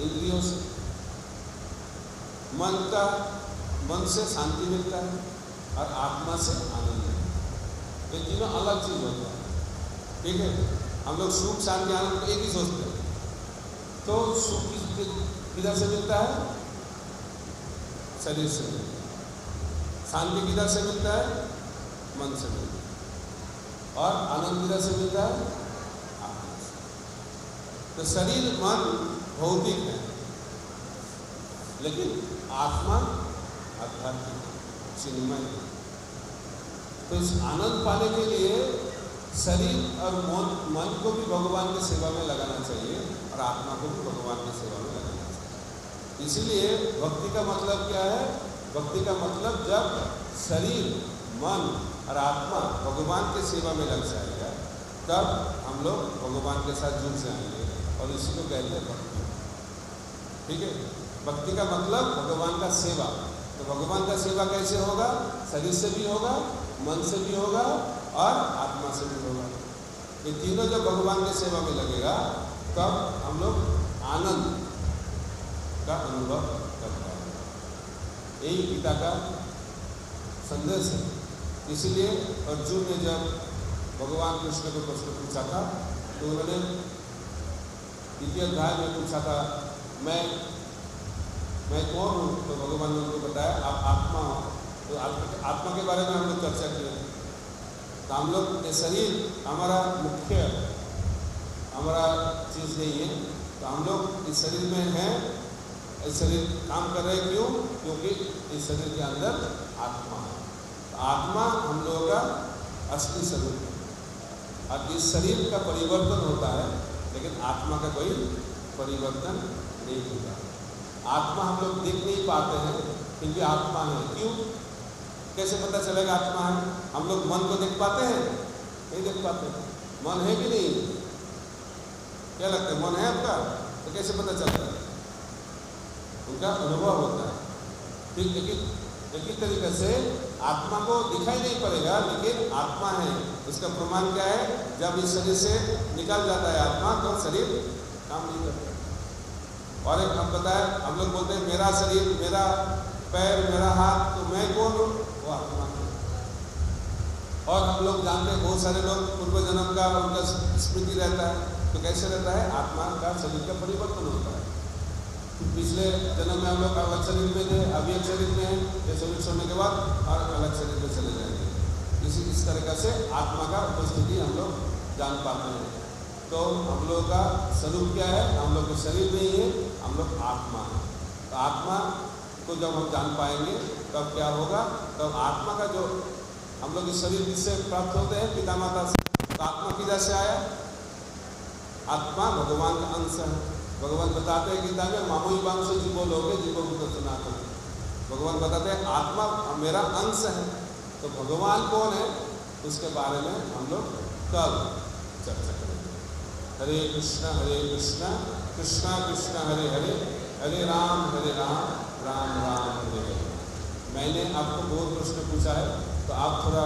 इंद्रियों से, मन से शांति मिलता है और आत्मा से आनंद मिलता है। ये तीनों अलग चीज होता है। ठीक है। हम लोग सुख, शांति, आनंद को एक ही सोचते हैं। तो सुख किधर से मिलता है? शरीर से मिलता है। शांति किधर से मिलता है? मन से मिलता है। और आनंद किधर से मिलता है? आत्मा से। तो शरीर मन भौतिक है, लेकिन आत्मा आध्यात्मिक, चिन्मय है। तो इस आनंद पाने के लिए शरीर और मन को भी भगवान की सेवा में लगाना चाहिए और आत्मा को भी भगवान की सेवा में लगाना चाहिए। इसीलिए भक्ति का मतलब क्या है? भक्ति का मतलब जब शरीर, मन और आत्मा भगवान की सेवा में लग जाएगा, तब हम लोग भगवान के साथ जुड़ जाएंगे, और इसी को कहते हैं भक्ति। ठीक है। भक्ति का मतलब भगवान का सेवा। तो भगवान का सेवा कैसे होगा? शरीर से भी होगा, मन से भी होगा और आत्मा से भी होगा। ये तीनों जब भगवान की सेवा में लगेगा, तब हम लोग आनंद का अनुभव कर पाएंगे। यही गीता का संदेश है। इसीलिए अर्जुन ने जब भगवान कृष्ण को प्रश्न पूछा था, तो उन्होंने द्वितीय अध्याय में पूछा था, मैं कौन हूँ? तो भगवान ने उनको बताया आप आत्मा हो। तो आत्मा के बारे में हम लोग चर्चा किए। तो हम लोग ये शरीर हमारा मुख्य, हमारा चीज़ नहीं है। तो हम लोग इस शरीर में हैं, इस शरीर काम कर रहे हैं। क्यों? क्योंकि इस शरीर के अंदर आत्मा है। तो आत्मा हम लोगों का असली स्वरूप है। और इस शरीर का परिवर्तन होता है, लेकिन आत्मा का कोई परिवर्तन नहीं होगा। आत्मा हम लोग देख नहीं पाते हैं क्योंकि आत्मा है। क्यों? कैसे पता चलेगा आत्मा है? हम लोग मन को देख पाते हैं? नहीं देख पाते। मन है कि नहीं? क्या लगता है, मन है आपका? तो कैसे पता चलता है? उनका अनुभव होता है। ठीक एक ही तरीके से आत्मा को दिखाई नहीं पड़ेगा, लेकिन आत्मा है। उसका प्रमाण क्या है? जब इस शरीर से निकल जाता है आत्मा तो शरीर काम नहीं करता। और एक हम बताया, हम लोग बोलते हैं मेरा शरीर, मेरा पैर, मेरा हाथ, तो मैं कौन हूँ? वो आत्मा है। और हम लोग जानते हैं बहुत सारे लोग पूर्व जन्म का उनका स्मृति रहता है। तो कैसे रहता है? आत्मा का शरीर का परिवर्तन होता है। पिछले जन्म में हम लोग अलग शरीर में थे, अभी एक शरीर में है, ये शरीर छोड़ने के बाद और अलग शरीर में चले जाएंगे। इस तरीके से आत्मा का उपस्थिति हम लोग जान पाते हैं। तो हम लोग का स्वरूप क्या है? हम लोग के शरीर नहीं है, हम लोग आत्मा है। तो आत्मा को जब हम जान पाएंगे तब क्या होगा? तब आत्मा का जो हम लोग इस शरीर किससे प्राप्त होते हैं? पिता माता से। तो आत्मा किधर से आया? आत्मा भगवान का अंश है। भगवान बताते हैं गीता में, मामोई वांश जीवो लोगे जीवो भूत सनातन। भगवान बताते हैं आत्मा मेरा अंश है। तो भगवान कौन है? उसके बारे में हम लोग कल चर्चा करेंगे। हरे कृष्णा कृष्णा कृष्णा हरे हरे, हरे राम राम राम हरे हरे। मैंने आपको बहुत प्रश्न पूछा है, तो आप थोड़ा,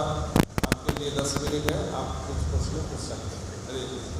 आपके लिए 10 मिनट है, आप कुछ प्रश्न पूछ सकते हैं। हरे कृष्ण।